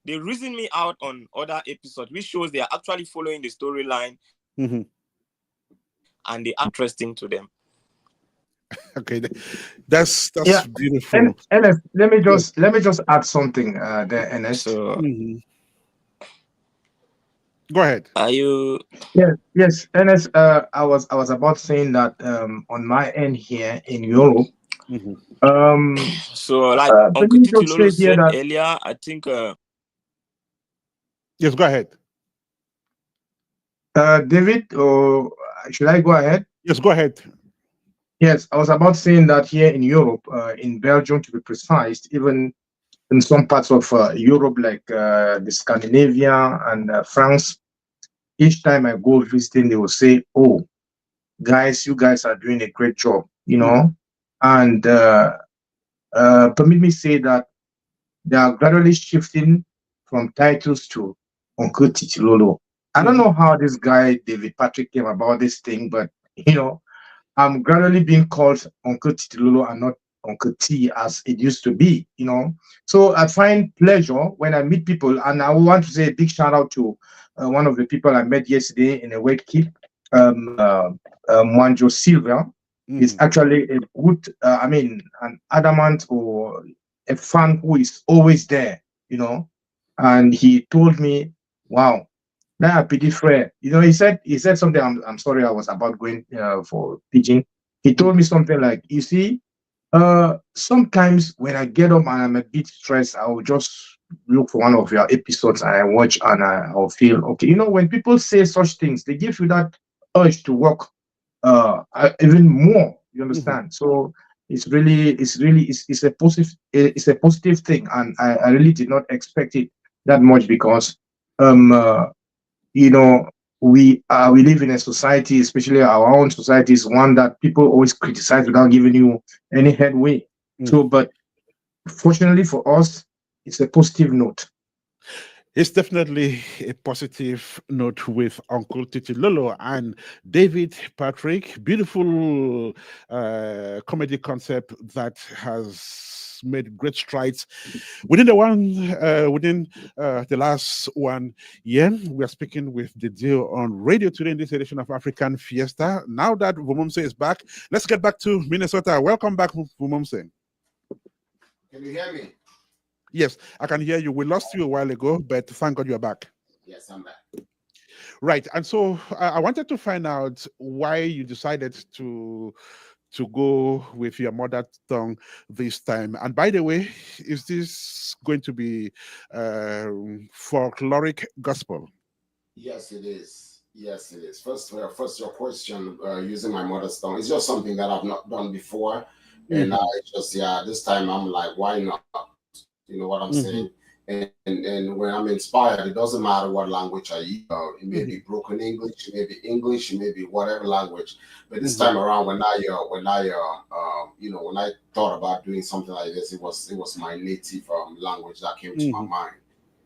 D: They reason me out on other episodes, which shows they are actually following the storyline and they are interesting to them.
A: Okay, that's beautiful.
B: And Ernest, let me just add something there, Ernest.
D: So
A: go ahead.
D: Are you?
B: Yes, Ernest. I was about saying that on my end here in Europe.
D: So like Uncle Titilolo said earlier, I think.
A: Yes, go ahead.
B: David, or should I go ahead?
A: Yes, go ahead.
B: Yes, I was about saying that here in Europe, in Belgium to be precise, even in some parts of Europe like the Scandinavia and France, each time I go visiting, they will say, "Oh, guys, you guys are doing a great job," you know. And permit me say that they are gradually shifting from titles to Uncle Titilolo. I don't know how this guy David Patrick came about this thing, but you know, I'm gradually being called Uncle Titilolo and not Uncle T as it used to be, you know. So I find pleasure when I meet people, and I want to say a big shout out to one of the people I met yesterday in a weight keep, Mwanjo Silva. Is actually a good, an adamant or a fan who is always there, you know. And he told me, "Wow, that pretty fair." You know, he said something. I'm sorry, I was about going for teaching. He told me something like, "You see, sometimes when I get up and I'm a bit stressed, I will just look for one of your episodes and I watch and I'll feel okay." You know, when people say such things, they give you that urge to work even more. You understand? So it's a positive thing, and I really did not expect it that much because you know, we live in a society, especially our own society, is one that people always criticize without giving you any headway. So, but fortunately for us, it's a positive note.
A: It's definitely a positive note with Uncle Titilolo and David Patrick. Beautiful comedy concept that has made great strides within the last 1 year. We are speaking with the deal on radio today in this edition of African Fiesta. Now that Vumomse is back, let's get back to Minnesota. Welcome back, Vumomse.
E: Can you hear me?
A: Yes, I can hear you. We lost you a while ago, but thank God you're back.
E: Yes, I'm back.
A: Right. And so I wanted to find out why you decided to go with your mother tongue this time. And by the way, is this going to be folkloric gospel?
E: Yes, it is. Yes, it is. First, your question using my mother's tongue. It's just something that I've not done before. And it's just, this time I'm like, why not? You know what I'm saying? And when I'm inspired, it doesn't matter what language I use. It may be broken English, it may be English, it may be whatever language. But this time around, when I thought about doing something like this, it was my native language that came to my mind.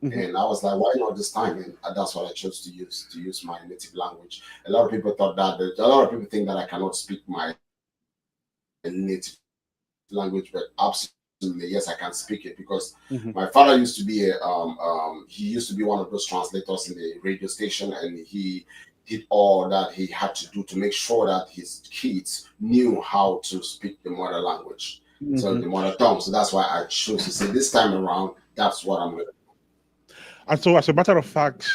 E: And I was like, why not this time? And that's what I chose to use my native language. A lot of people think that I cannot speak my native language, but absolutely. Yes, I can speak it because my father used to be one of those translators in the radio station, and he did all that he had to do to make sure that his kids knew how to speak the mother language, so the mother tongue. So that's why I chose to say this time around, that's what I'm going to do.
A: And so, as a matter of fact,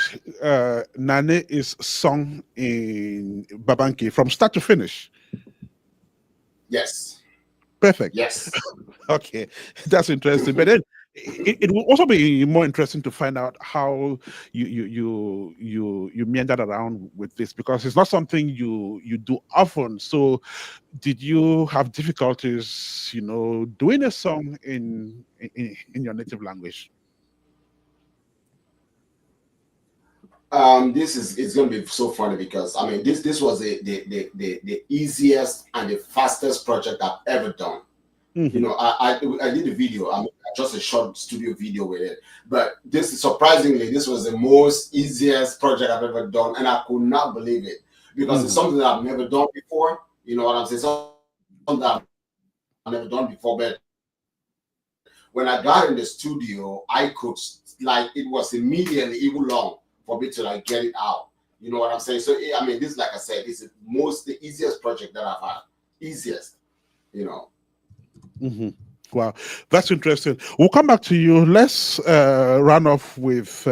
A: Nane is sung in Babanki from start to finish.
E: Yes.
A: Perfect.
E: Yes.
A: Okay, that's interesting. But then it will also be more interesting to find out how you meandered around with this, because it's not something you do often. So did you have difficulties, doing a song in your native language?
E: This is it's gonna be so funny because I mean this was the easiest and the fastest project I've ever done.
A: Mhm.
E: I did a video. I mean, just a short studio video with it. But this surprisingly, this was the most easiest project I've ever done, and I could not believe it because it's
A: Mhm.
E: something that I've never done before. You know what I'm saying? Something that I've never done before. But when I got in the studio, I could like it was immediately even long for me to like get it out. You know what I'm saying? So I mean, this, like I said, is the easiest project that I've had. Easiest, you know.
A: Mm-hmm. Wow, that's interesting. We'll come back to you. Let's run off with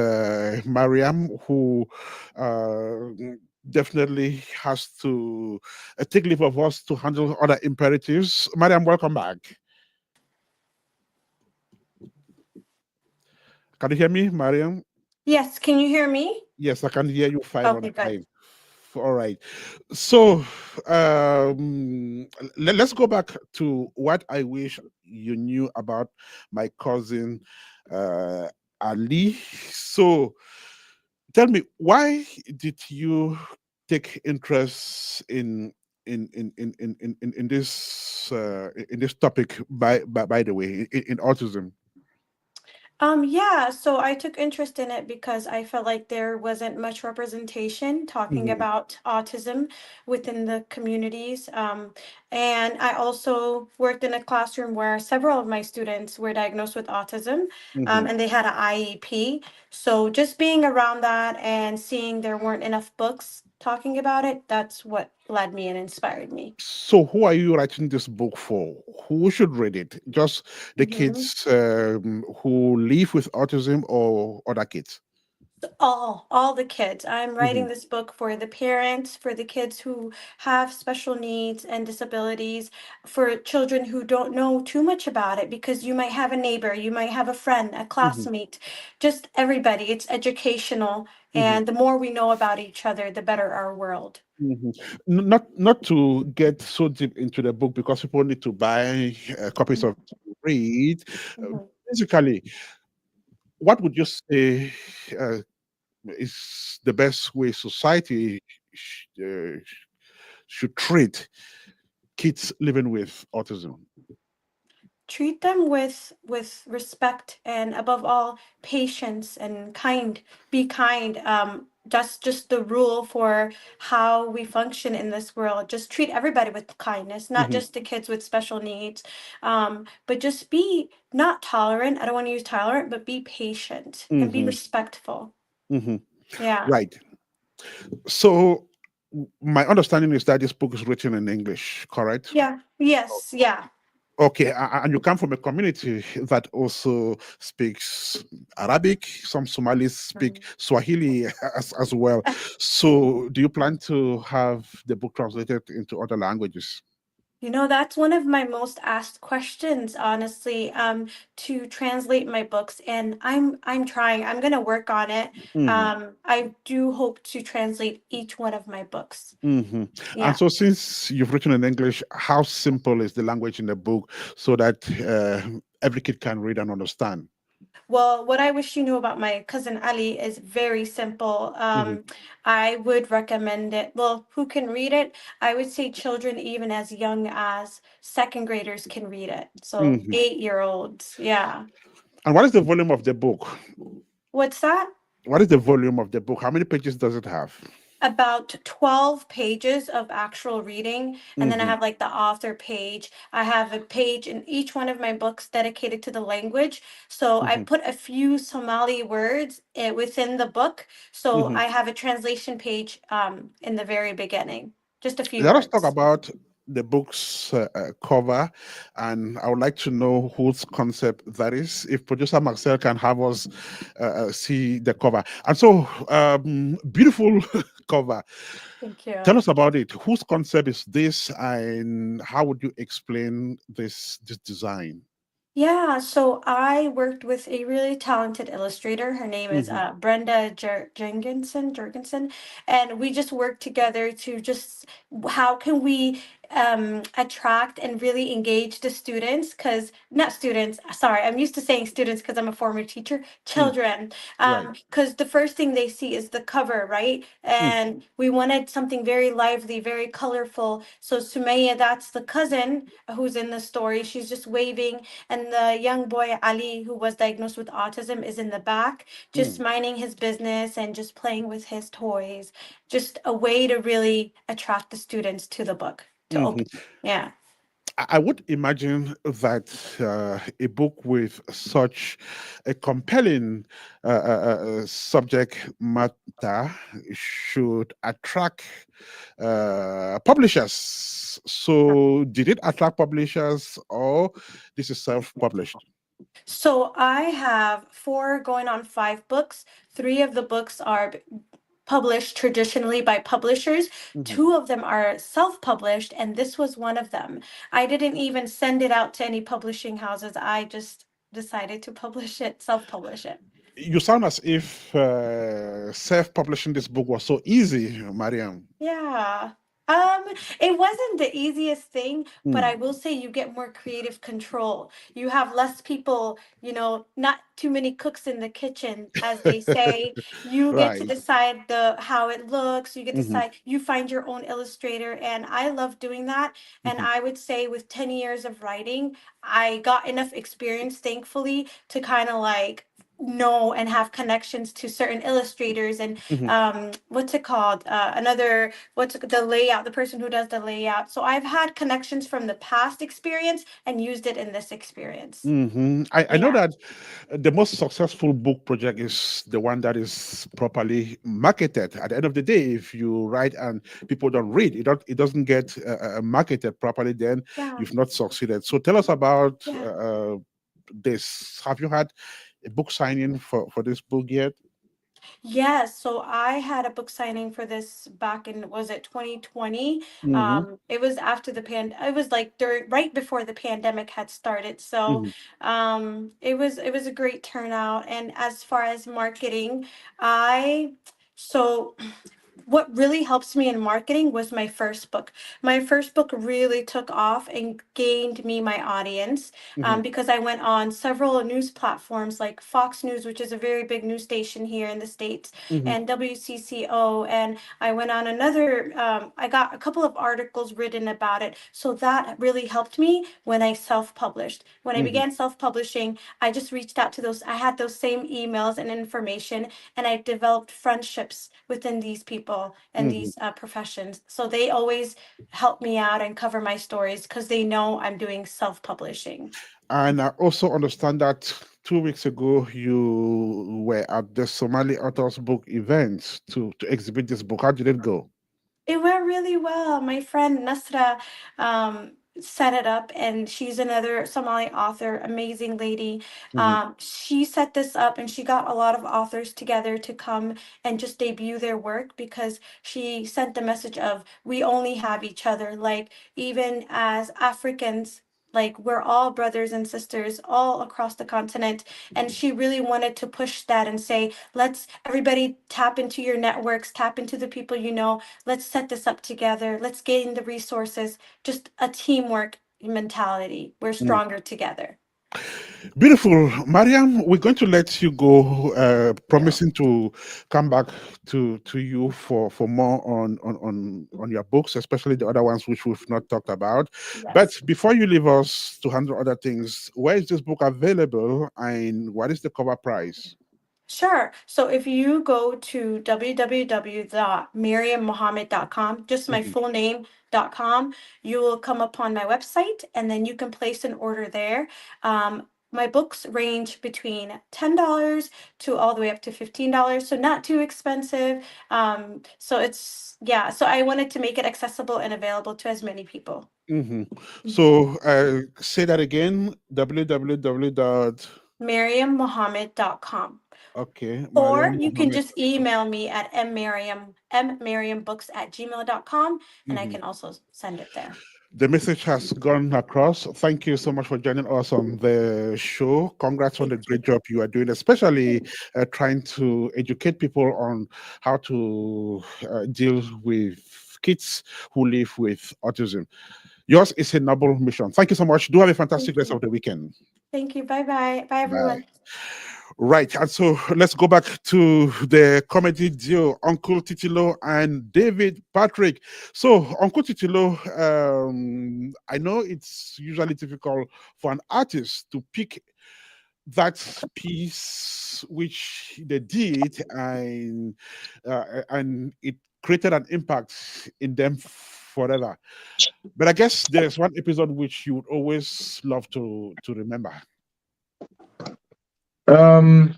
A: Mariam, who definitely has to take leave of us to handle other imperatives. Mariam, welcome back. Can you hear me, Mariam?
C: Yes, can you hear me?
A: Yes, I can hear you fine on
C: Okay, good.
A: time. All right. So let's go back to what I wish you knew about my cousin uh, Ali. So tell me, why did you take interest in this topic by the way in autism?
C: Yeah, so I took interest in it because I felt like there wasn't much representation talking
A: Mhm,
C: about autism within the communities. And I also worked in a classroom where several of my students were diagnosed with autism,
A: mhm,
C: and they had an IEP. So just being around that and seeing there weren't enough books talking about it, that's what led me and inspired me.
A: So, who are you writing this book for? Who should read it? Just the
C: Mhm.
A: kids who live with autism, or other kids?
C: All the kids. I'm
A: Mhm,
C: writing this book for the parents, for the kids who have special needs and disabilities, for children who don't know too much about it, because you might have a neighbor, you might have a friend, a
A: mhm,
C: classmate, just everybody. It's educational,
A: mhm,
C: and the more we know about each other, the better our world.
A: mhm. Not to get so deep into the book, because people need to buy copies of it to read. Uh,
C: Mhm.
A: Basically, what would you say is the best way society should treat kids living with autism?
C: Treat them with respect, and above all patience and kind. Be kind. That's just the rule for how we function in this world. Just treat everybody with kindness, not
A: Mhm,
C: just the kids with special needs. But just be not tolerant, I don't want to use tolerant, but be patient and be
A: mhm,
C: respectful.
A: mhm.
C: Yeah.
A: Right. So my understanding is that this book is written in English, correct?
C: Yeah. Yes. Yeah.
A: Okay, and you come from a community that also speaks Arabic. Some Somalis speak Swahili as well. So, do you plan to have the book translated into other languages?
C: That's one of my most asked questions, honestly, to translate my books, and I'm trying. I'm gonna work on it.
A: Hmm.
C: I do hope to translate each one of my books.
A: Hmm. And
C: Yeah.
A: so, since you've written in English, how simple is the language in the book so that every kid can read and understand?
C: Well, what I wish you knew about my cousin Ali is very simple.
A: Hmm.
C: I would recommend it. Well, who can read it? I would say children even as young as second graders can read it. So
A: Hmm.
C: 8-year-olds. Yeah.
A: And what is the volume of the book?
C: What's that?
A: What is the volume of the book? How many pages does it have?
C: About 12 pages of actual reading, and then I
A: Hmm.
C: have like the author page. I have a page in each one of my books dedicated to the language, so I
A: Hmm.
C: put a few Somali words within the book, so
A: Hmm.
C: I have a translation page in the very beginning, just a few
A: Let us talk
C: words.
A: about the book's cover, and I would like to know whose concept that is. If producer Marcel can have us see the cover, and so beautiful cover.
C: Thank you.
A: Tell us about it. Whose concept is this, and how would you explain this design?
C: Yeah, so I worked with a really talented illustrator. Her name is Brenda Jurgensen, and we just worked together to just how can we attract and really engage the students? Because not students, sorry, I'm used to saying students because I'm a former teacher. Children,
A: Right.
C: because the first thing they see is the cover, right? And we wanted something very lively, very colorful. So Sumaya, that's the cousin who's in the story. She's just waving, and the young boy Ali, who was diagnosed with autism, is in the back, just minding his business and just playing with his toys. Just a way to really attract the students to the book. To open, yeah.
A: I would imagine that a book with such a compelling subject matter should attract publishers. So, did it attract publishers, or this is self-published?
C: So I have 4 going on 5 books. 3 of the books are published traditionally by publishers. 2 of them are self-published, and this was one of them. I didn't even send it out to any publishing houses. I just decided to publish it, self-publish it.
A: You sound as if self-publishing this book was so easy, Mariam.
C: Yeah. It wasn't the easiest thing, but I will say you get more creative control. You have less people, not too many cooks in the kitchen, as they say. You get to
A: Right.
C: decide how it looks. You get to decide, you find your own illustrator, and I love doing that. And I would say with 10 years of writing, I got enough experience, thankfully, to kind of like know and have connections to certain illustrators and what's it called, what's the layout, the person who does the layout. So I've had connections from the past experience and used it in this experience.
A: I know
C: Yeah.
A: that the most successful book project is the one that is properly marketed. At the end of the day, if you write and people don't read, it doesn't get marketed properly, then
C: Yeah.
A: you've not succeeded. So tell us about
C: Yeah.
A: this. Have you had a book signing for this book yet?
C: Yes, so I had a book signing for this back in, was it 2020? It was after it was like right before the pandemic had started. So it was a great turnout. And as far as marketing, I so what really helps me in marketing was my first book. My first book really took off and gained me my audience because I went on several news platforms like Fox News, which is a very big news station here in the States, and WCCO. And I went on I got a couple of articles written about it. So that really helped me when I self-published. When I began self-publishing, I just reached out to I had those same emails and information, and I developed friendships within these people and these professions. So they always help me out and cover my stories because they know I'm doing self-publishing.
A: And I also understand that 2 weeks ago you were at the Somali Authors Book event to exhibit this book. How did it go?
C: It went really well. My friend Nasra set it up, and she's another Somali author, amazing lady. She set this up, and she got a lot of authors together to come and just debut their work because she sent the message of we only have each other. Like, even as Africans, like we're all brothers and sisters all across the continent. And she really wanted to push that and say, let's everybody tap into your networks, tap into the people you know. Let's set this up together. Let's gain the resources. Just a teamwork mentality. We're stronger together.
A: Beautiful. Mariam, we're going to let you go,
C: Yeah.
A: promising to come back to you for more on your books, especially the other ones which we've not talked about. But
C: Yes.
A: before you leave us to handle other things, where is this book available and what is the cover price?
C: Sure. So if you go to www.mariammohamed.com, just my full name.com, you will come upon my website, and then you can place an order there. My books range between $10 to all the way up to $15, so not too expensive. So I wanted to make it accessible and available to as many people.
A: So say that again, www.
C: mariammohamed.com.
A: Okay,
C: Or
A: Mariam
C: you can
A: Mohamed.
C: just email me at mmariambooks@gmail.com, and I
A: Mhm.
C: can also send it there.
A: The message has gone across. Thank you so much for joining us on the show. Congrats on the great job you are doing, especially trying to educate people on how to deal with kids who live with autism. Yours is a noble mission. Thank you so much. Do have a fantastic
C: Thank
A: rest
C: you.
A: of the weekend.
C: Thank you. Bye-bye. Bye,
A: Bye.
C: everyone.
A: Right, and so let's go back to the comedy duo, Uncle Titilo and David Patrick. So, Uncle Titilo, I know it's usually difficult for an artist to pick that piece which they did, and it created an impact in them forever. But I guess there's one episode which you would always love to remember.
B: Um,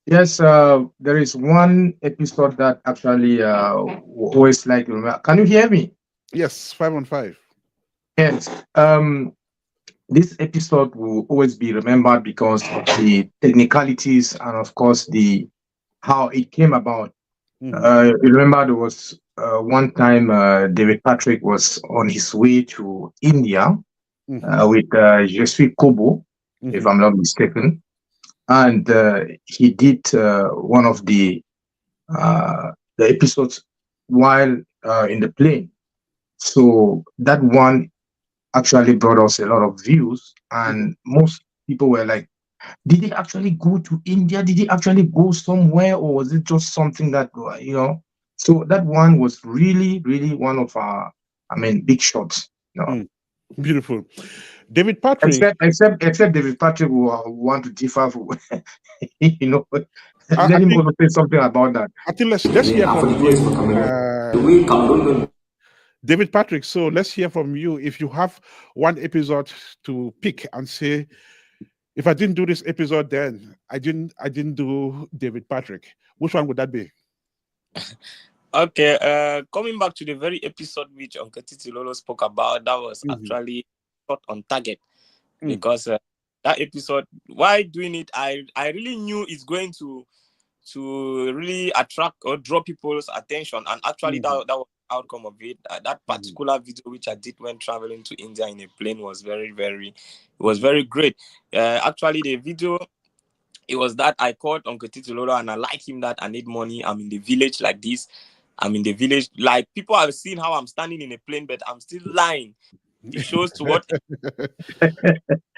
B: yes, there is one episode that actually always like to remember. Can you hear me?
A: Yes, 5 on 5.
B: Yes. This episode will always be remembered because of the technicalities and, of course, the how it came about. You remember there was one time David Patrick was on his way to India with Je suis Kobo, if I'm not mistaken, and he did one of the episodes while in the plane. So that one actually brought us a lot of views, and most people were like, did he actually go to India? Did he actually go somewhere, or was it just something that, So that one was really, really one of our, big shots.
A: Beautiful. David Patrick.
B: Except David Patrick will want to differ for,
A: I,
B: let
A: I
B: him
A: think
B: also say something about that.
A: I think let's hear from you, David Patrick. So let's hear from you. If you have one episode to pick and say, if I didn't do this episode, then I didn't do David Patrick. Which one would that be?
D: Okay, coming back to the very episode which Uncle Titilolo spoke about, that was actually shot on target because that episode, while doing it, I really knew it's going to really attract or draw people's attention, and actually that was the outcome of it. That particular video which I did when traveling to India in a plane was very great. Actually, the video, it was that I called Uncle Titilolo and I like him that I need money. I'm in the village like this. I'm in the village. Like, people have seen how I'm standing in a plane, but I'm still lying. It shows to what the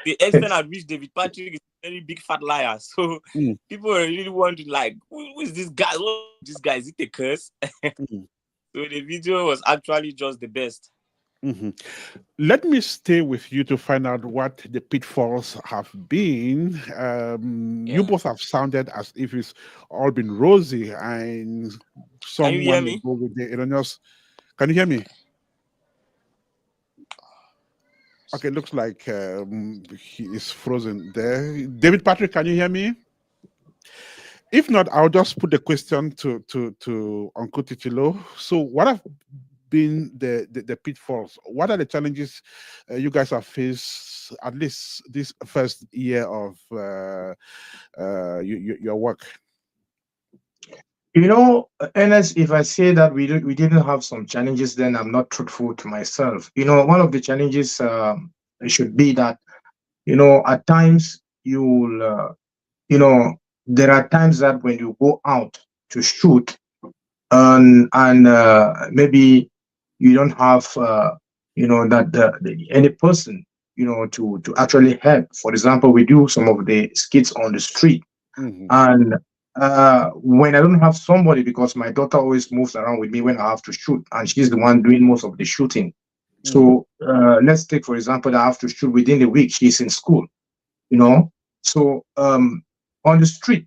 D: extent at which David Patrick is a very big fat liar. So people are really wondering, like, who is this guy? What is this guy? Is it a curse? So the video was actually just the best.
A: Let me stay with you to find out what the pitfalls have been. You both have sounded as if it's all been rosy, and
D: Can you hear me?
A: with the erroneous. Can you hear me? Okay, looks like he is frozen there. David Patrick, can you hear me? If not, I'll just put the question to Uncle Titilo. So, what have been the pitfalls? What are the challenges you guys have faced, at least this first year of your work?
B: Ernest, if I say that we didn't have some challenges, then I'm not truthful to myself. One of the challenges should be that, at times you'll, there are times that when you go out to shoot and maybe you don't have, any person, to actually help. For example, we do some of the skits on the street, and when I don't have somebody, because my daughter always moves around with me when I have to shoot, and she's the one doing most of the shooting. So let's take, for example, that I have to shoot within the week. She's in school, So on the street,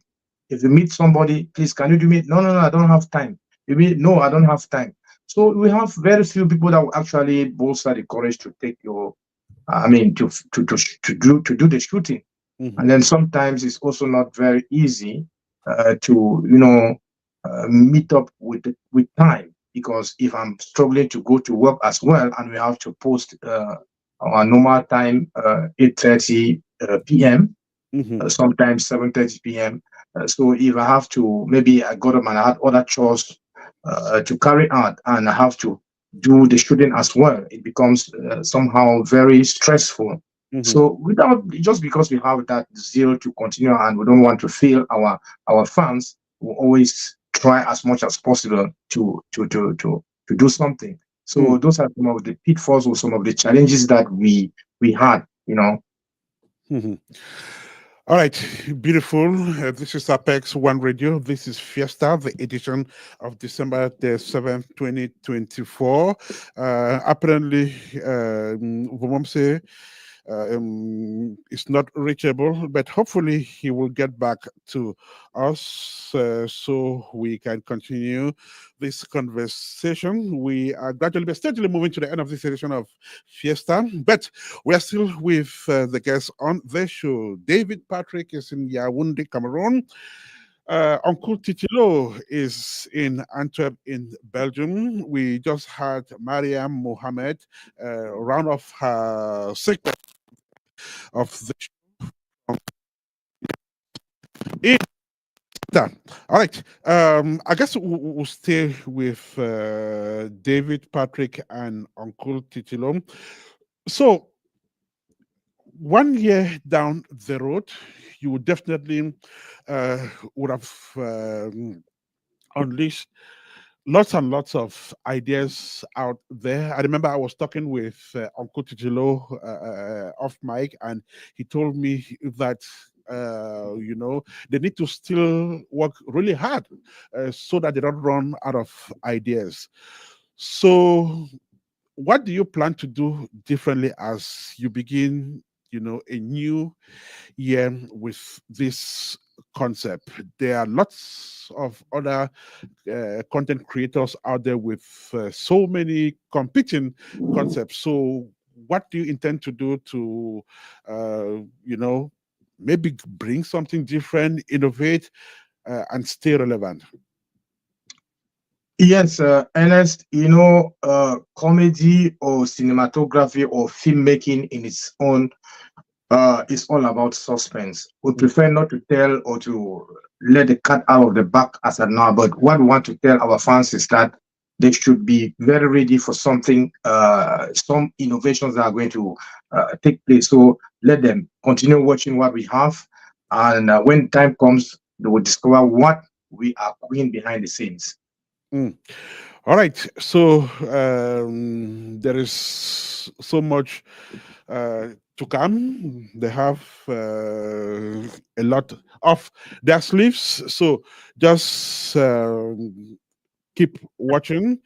B: if you meet somebody, please, can you do me? No, I don't have time. You mean, no, I don't have time. So we have very few people that will actually bolster the courage to take to do the shooting. And then sometimes it's also not very easy to meet up with time, because if I'm struggling to go to work as well and we have to post our normal time 8:30 p.m. Sometimes 7:30 p.m. So if I have to, maybe I got up and I had other chores to carry out, and I have to do the shooting as well, it becomes somehow very stressful. So without, just because we have that zeal to continue and we don't want to fail our fans, we always try as much as possible to do something. So those are some of the pitfalls or some of the challenges that we had, you know.
A: All right, beautiful. This is Apex One Radio. This is Fiesta, the edition of December the 7th, 2024. Apparently, Vumomse is not reachable, but hopefully he will get back to us so we can continue this conversation. We are gradually but steadily moving to the end of this edition of Fiesta, but we are still with the guests on the show. David Patrick is in Yaoundé, Cameroon. Uncle Titilolo is in Antwerp in Belgium. We just had Mariam Mohamed round off her segment of the show. All right. I guess we'll stay with David, Patrick, and Uncle Titilolo. So, 1 year down the road, you would definitely would have unleashed lots and lots of ideas out there. I remember I was talking with Uncle Titilolo off mic, and he told me that they need to still work really hard so that they don't run out of ideas. So, what do you plan to do differently as you begin, a new year with this concept? There are lots of other content creators out there with so many competing concepts. So, what do you intend to do to, maybe bring something different, innovate, and stay relevant?
B: Yes, Ernest, comedy or cinematography or filmmaking in its own is all about suspense. We prefer not to tell or to let the cat out of the bag as of now, but what we want to tell our fans is that they should be very ready for something, some innovations that are going to take place. So let them continue watching what we have, and when time comes, they will discover what we are doing behind the scenes.
A: All right. So there is so much to come. They have a lot of their sleeves. So just keep watching.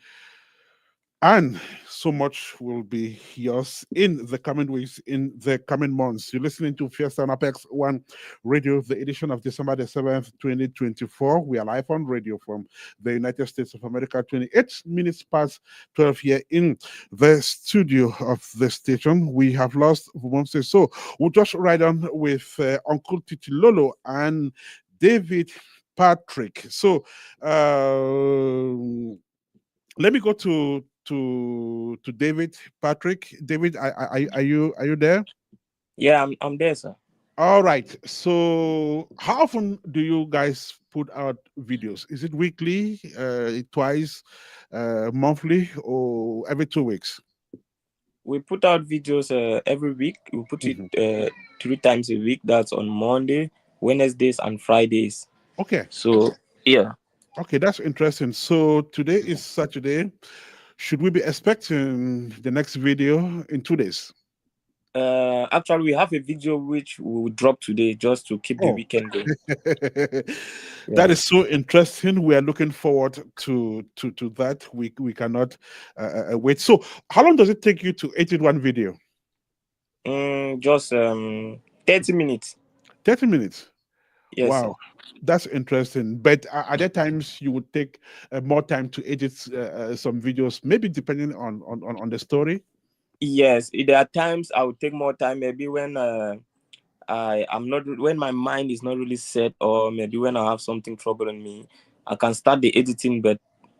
A: And so much will be yours in the coming weeks, in the coming months. You're listening to Fiesta on Apex One Radio, the edition of December the 7th, 2024. We are live on radio from the United States of America, 28 minutes past 12 here in the studio of the station. We have lost Vumomse, so we'll just ride on with Uncle Titilolo and David Patrick. So let me go to David Patrick. David, are you there?
D: Yeah, I'm there, sir.
A: All right. So how often do you guys put out videos? Is it weekly, twice, monthly, or every 2 weeks?
D: We put out videos every week. We put it 3 times a week. That's on Monday, Wednesdays, and Fridays.
A: Okay.
D: So yeah.
A: Okay, that's interesting. So today is Saturday. Should we be expecting the next video in 2 days?
D: Actually, we have a video which we will drop today just to keep the weekend going.
A: That is so interesting. We are looking forward to that. We cannot wait. So, how long does it take you to edit one video?
D: Just 30 minutes.
A: 30 minutes.
D: Yes,
A: wow,
D: sir.
A: That's interesting. But at that times, you would take more time to edit some videos, maybe depending on the story.
D: Yes, there are times I would take more time. Maybe when when my mind is not really set, or maybe when I have something troubling me, I can start the editing. But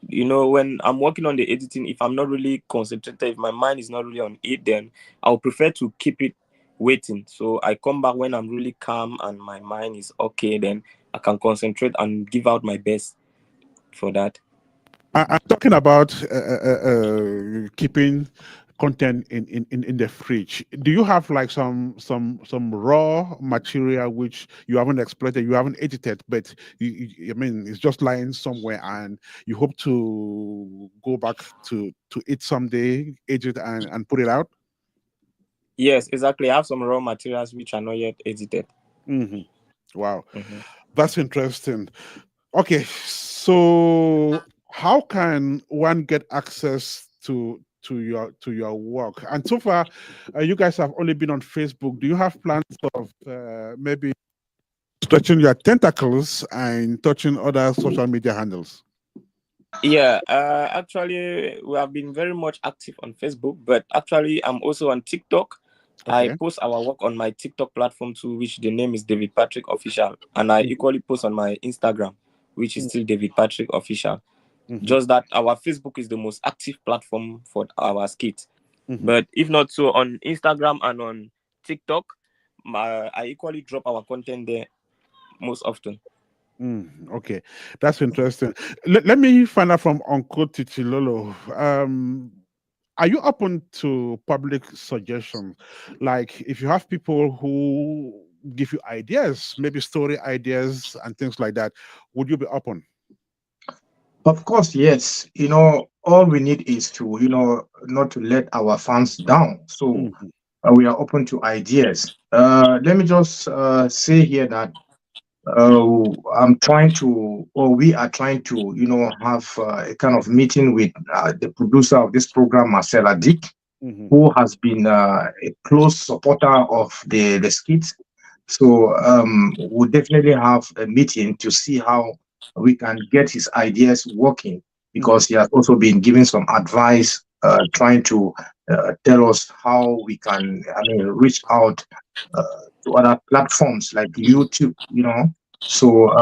D: when I'm working on the editing, if I'm not really concentrated, if my mind is not really on it, then I'll prefer to keep it waiting. So I come back when I'm really calm and my mind is okay. Then I can concentrate and give out my best for that.
A: I'm talking about keeping content in the fridge. Do you have like some raw material which you haven't exploited, you haven't edited, but I mean it's just lying somewhere, and you hope to go back to it someday, edit it, and put it out?
D: Yes, exactly. I have some raw materials which are not yet edited.
A: Wow, that's interesting. Okay, so how can one get access to your work? And so far, you guys have only been on Facebook. Do you have plans of maybe stretching your tentacles and touching other social media handles?
D: Yeah, actually, we have been very much active on Facebook, but actually, I'm also on TikTok. I
A: Okay.
D: post our work on my TikTok platform too, which the name is David Patrick Official, and I equally post on my Instagram, which is still David Patrick Official. Just that our Facebook is the most active platform for our skit. But if not so, on Instagram and on TikTok, I equally drop our content there most often.
A: Okay, that's interesting. Let me find out from Uncle Titilolo. Are you open to public suggestions? Like if you have people who give you ideas, maybe story ideas and things like that, would you be open?
B: Of course, yes. All we need is to, not to let our fans down. So we are open to ideas. Let me just say here that I'm trying to, or we are trying to, have a kind of meeting with the producer of this program, Marcel ADIG, who has been a close supporter of the skits. So we'll definitely have a meeting to see how we can get his ideas working, because he has also been giving some advice, trying to tell us how we can, reach out to other platforms like YouTube. So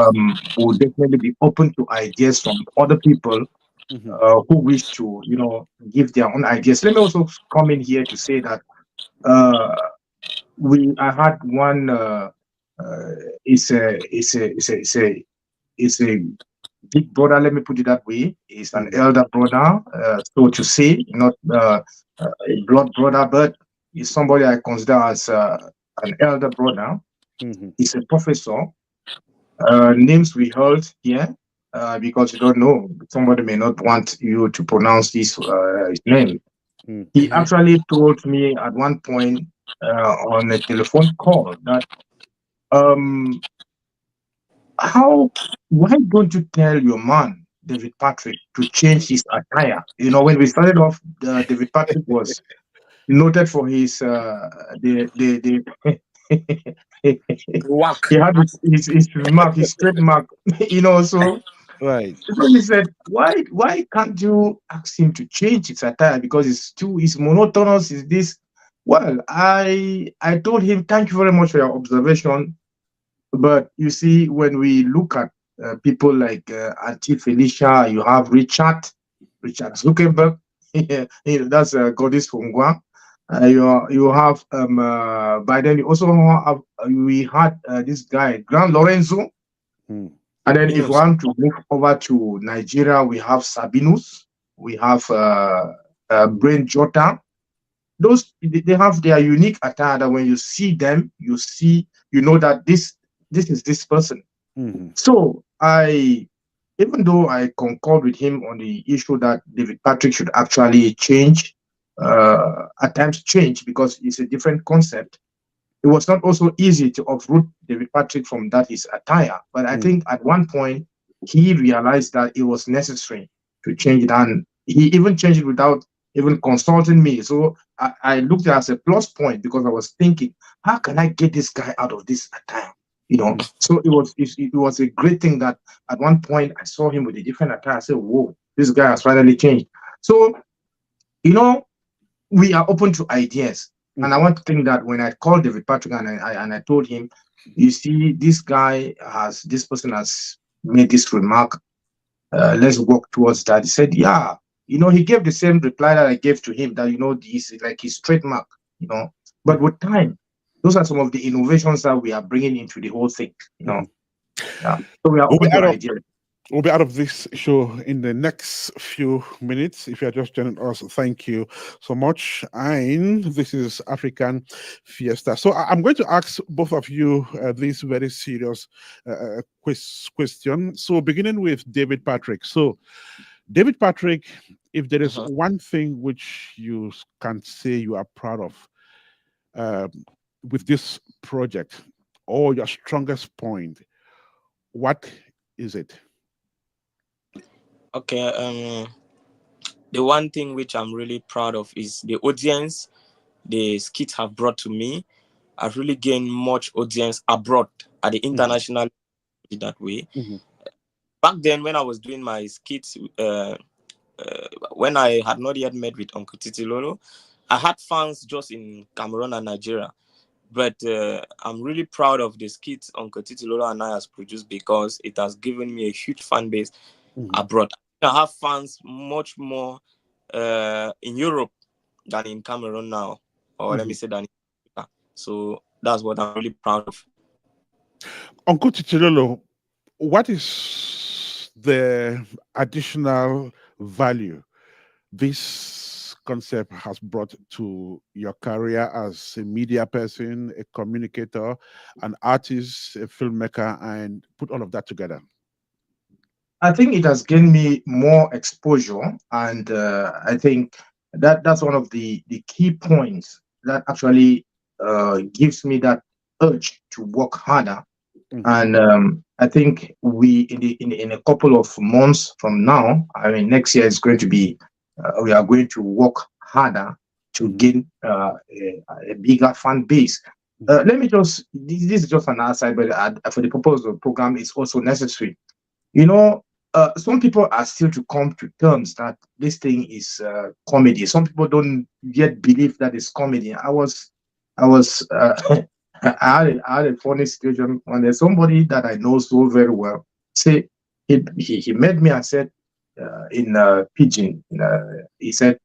B: we'll definitely be open to ideas from other people who wish to, give their own ideas. Let me also come in here to say that I had one. It's a big brother. Let me put it that way. He's an elder brother, so to say, not a blood brother, but he's somebody I consider as an elder brother. He's a professor. Names we heard here, because you don't know, somebody may not want you to pronounce his name. He actually told me at one point on a telephone call that why don't you tell your man David Patrick to change his attire? When we started off, David Patrick was noted for his the
D: Work.
B: he had his remark, his trademark, so
A: Right.
B: so he said, why can't you ask him to change his attire, because it's monotonous, is this. Well, I told him, thank you very much for your observation, but you see, when we look at people like Auntie Felicia, you have Richard Zuckerberg, that's Goddess Fungwa. You have by then you also have we had this guy Grand Lorenzo, and then if
D: Yes.
B: we want to move over to Nigeria, we have Sabinus, we have Brain Jota. Those they have their unique attire that when you see them, you know that this is this person. So even though I concord with him on the issue that David Patrick should actually change, at times change, because it's a different concept, it was not also easy to uproot David Patrick from that his attire. But I think at one point he realized that it was necessary to change it, and he even changed it without even consulting me. So I looked at it as a plus point, because I was thinking, how can I get this guy out of this attire? So it was a great thing that at one point I saw him with a different attire. I said, whoa, this guy has finally changed. So, we are open to ideas. And I want to think that when I called David Patrick and I told him, you see, this person has made this remark. Let's work towards that. He said, yeah. He gave the same reply that I gave to him, that, this is like his trademark, But with time, those are some of the innovations that we are bringing into the whole thing, Yeah. So we are
A: We'll be
B: open to
A: out of
B: ideas.
A: We'll be out of this show in the next few minutes. If you are just joining us, thank you so much. And this is African Fiesta. So I'm going to ask both of you this very serious question. So beginning with David Patrick. So David Patrick, if there is one thing which you can say you are proud of with this project, or your strongest point, what is it?
D: Okay, the one thing which I'm really proud of is the audience the skits have brought to me. I've really gained much audience abroad at the international that way. Back then, when I was doing my skits, when I had not yet met with Uncle Titilolo, I had fans just in Cameroon and Nigeria. But I'm really proud of the skits Uncle Titilolo and I has produced because it has given me a huge fan base abroad. I have fans much more in Europe than in Cameroon now, or let me say than in Africa. So that's what I'm really proud of.
A: Uncle Titilolo, what is the additional value this concept has brought to your career as a media person, a communicator, an artist, a filmmaker, and put all of that together?
B: I think it has given me more exposure, and I think that's one of the key points that actually gives me that urge to work harder. And I think we in a couple of months from now, I mean next year is going to be we are going to work harder to gain a bigger fan base. Let me just this is just an aside, but for the purpose of the program, it's also necessary. You know, some people are still to come to terms that this thing is comedy. Some people don't yet believe that it's comedy. I was I had a funny situation when there's somebody that I know so very well. Say he met me and said in Pidgin, he said,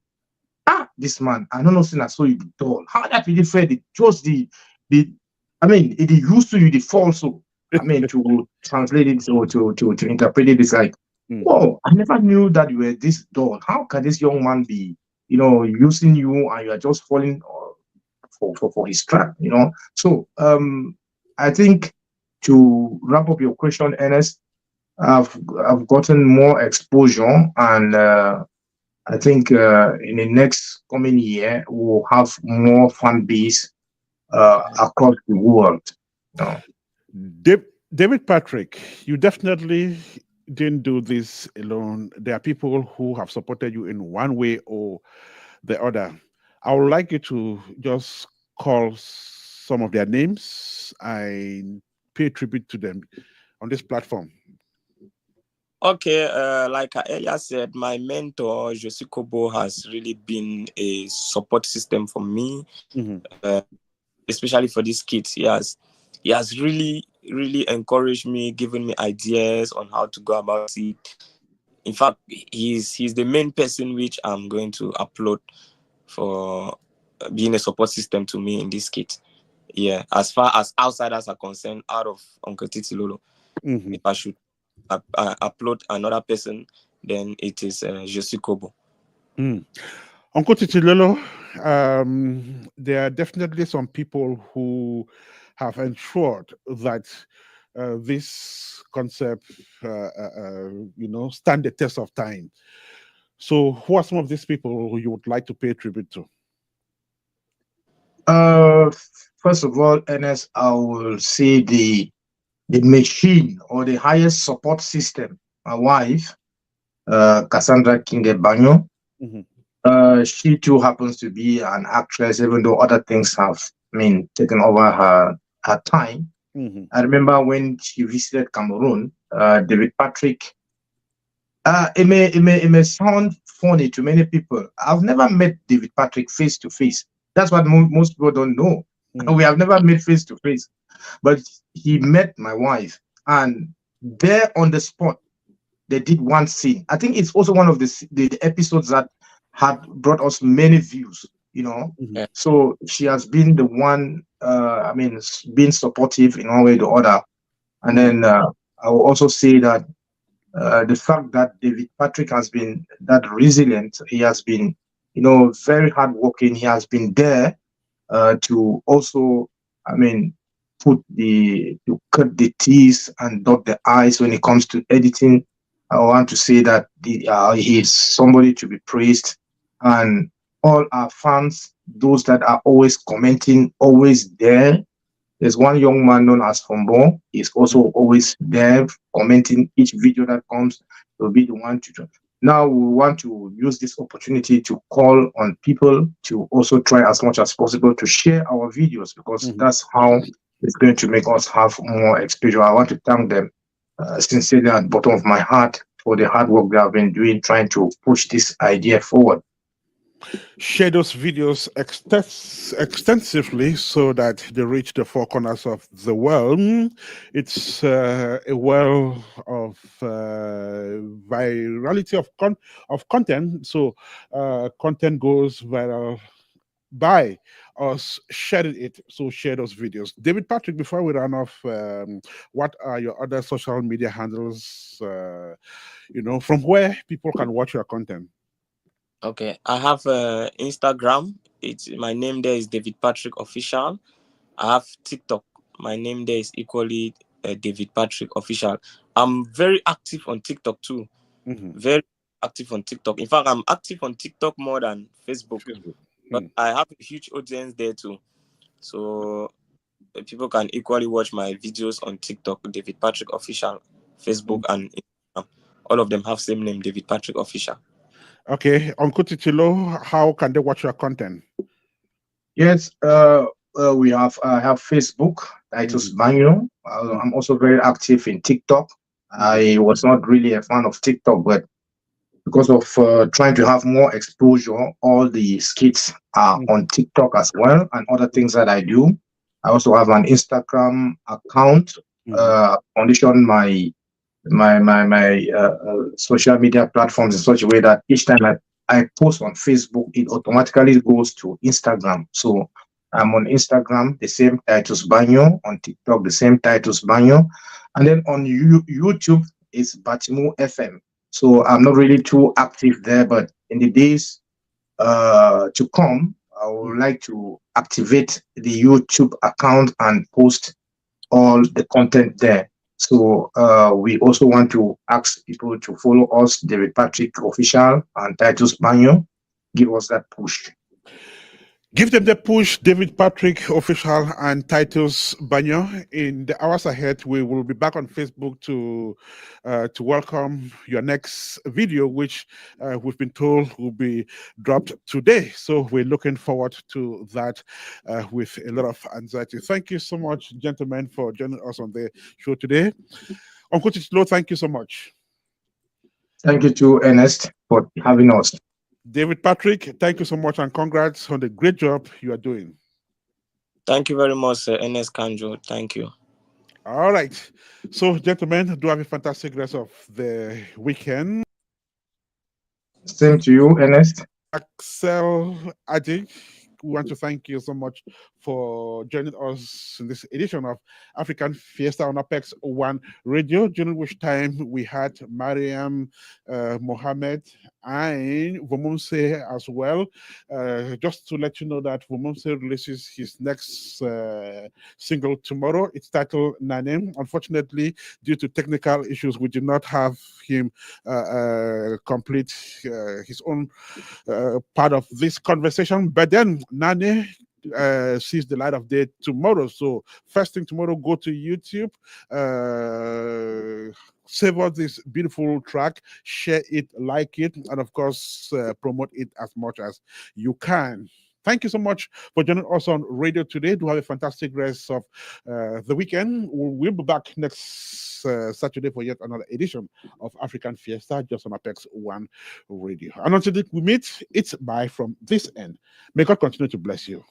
B: this man, I don't know since I saw you the doll. How that really fed it? Just the I mean, it used to you the false. So I mean, to translate it or to interpret it, it's like, whoa, I never knew that you were this doll. How can this young man be, using you and you are just falling for his trap, So I think to wrap up your question, Ernest, I've gotten more exposure, and I think in the next coming year we'll have more fan base across the world.
A: David Patrick, you definitely didn't do this alone. There are people who have supported you in one way or the other. I would like you to just call some of their names and pay tribute to them on this platform.
D: Okay, like I earlier said, my mentor, Josie Kobo, has really been a support system for me, especially for these kids. He has really, really encouraged me, given me ideas on how to go about it. In fact, he's the main person which I'm going to upload for being a support system to me in this kit. Yeah, as far as outsiders are concerned, out of Uncle Titilolo, if I should upload another person, then it is Josie Kobo.
A: Uncle Titilolo, there are definitely some people who have ensured that this concept, stand the test of time. So, who are some of these people who you would like to pay tribute to?
B: First of all, Ernest, I will say the machine or the highest support system. My wife, Cassandra Kingebanyo. She too happens to be an actress, even though other things have, taken over her time. I remember when she visited Cameroon, David Patrick. It may sound funny to many people. I've never met David Patrick face to face. That's what most people don't know. We have never met face to face. But he met my wife, and there on the spot, they did one scene. I think it's also one of the episodes that had brought us many views, So she has been the one, being supportive in one way or the other. And then I will also say that the fact that David Patrick has been that resilient, he has been, very hardworking. He has been there to also, I mean, to cut the T's and dot the I's when it comes to editing. I want to say that he is somebody to be praised, and all our fans, those that are always commenting, always there. There's one young man known as Mbah. He's also always there commenting each video that comes. Will be the one to. Now we want to use this opportunity to call on people to also try as much as possible to share our videos, because that's how it's going to make us have more exposure. I want to thank them sincerely at the bottom of my heart for the hard work they have been doing, trying to push this idea forward.
A: Share those videos extensively so that they reach the four corners of the world. It's a well of virality of content. So content goes viral by us sharing it. So share those videos. David Patrick, before we run off, what are your other social media handles? From where people can watch your content?
D: Okay, I have Instagram. My name there is David Patrick Official. I have TikTok. My name there is equally David Patrick Official. I'm very active on TikTok too. Very active on TikTok. In fact, I'm active on TikTok more than Facebook. But I have a huge audience there too. So people can equally watch my videos on TikTok, David Patrick Official, Facebook, and Instagram. All of them have same name, David Patrick Official.
A: Okay, Uncle Titilolo, how can they watch your content?
B: Yes, we have I have Facebook, Titus Banyo. I'm also very active in TikTok. I was not really a fan of TikTok, but because of trying to have more exposure, all the skits are on TikTok as well, and other things that I do. I also have an Instagram account. Condition my social media platforms in such a way that each time I post on Facebook, it automatically goes to Instagram. So I'm on Instagram, the same Titus Banyo, on TikTok, the same Titus Banyo, and then on YouTube, it's Batimo FM. So I'm not really too active there, but in the days to come, I would like to activate the YouTube account and post all the content there. So we also want to ask people to follow us, David Patrick Official and Titus Banyo. Give us that push.
A: Give them the push, David Patrick Official and Titus Banyo. In the hours ahead, we will be back on Facebook to welcome your next video, which we've been told will be dropped today. So we're looking forward to that with a lot of anxiety. Thank you so much, gentlemen, for joining us on the show today. Uncle Titilolo, thank you so much.
B: Thank you to Ernest for having us.
A: David Patrick, thank you so much and congrats on the great job you are doing.
D: Thank you very much, Ernest KANJO. Thank you.
A: All right. So, gentlemen, do have a fantastic rest of the weekend.
B: Same to you, Ernest.
A: Marcel, ADIG, we want to thank you so much for joining us in this edition of African Fiesta on Apex One Radio, during which time we had Mariam, Mohamed, and Vumomse as well. Just to let you know that Vumomse releases his next single tomorrow. It's titled Nane. Unfortunately, due to technical issues, we did not have him complete his own part of this conversation. But then Nane sees the light of day tomorrow. So first thing tomorrow, go to YouTube, savor this beautiful track, share it, like it, and of course promote it as much as you can. Thank you so much for joining us on radio today. Do have a fantastic rest of the weekend. We'll be back next Saturday for yet another edition of African Fiesta, just on Apex One Radio. And until we meet, it's bye from this end. May God continue to bless you.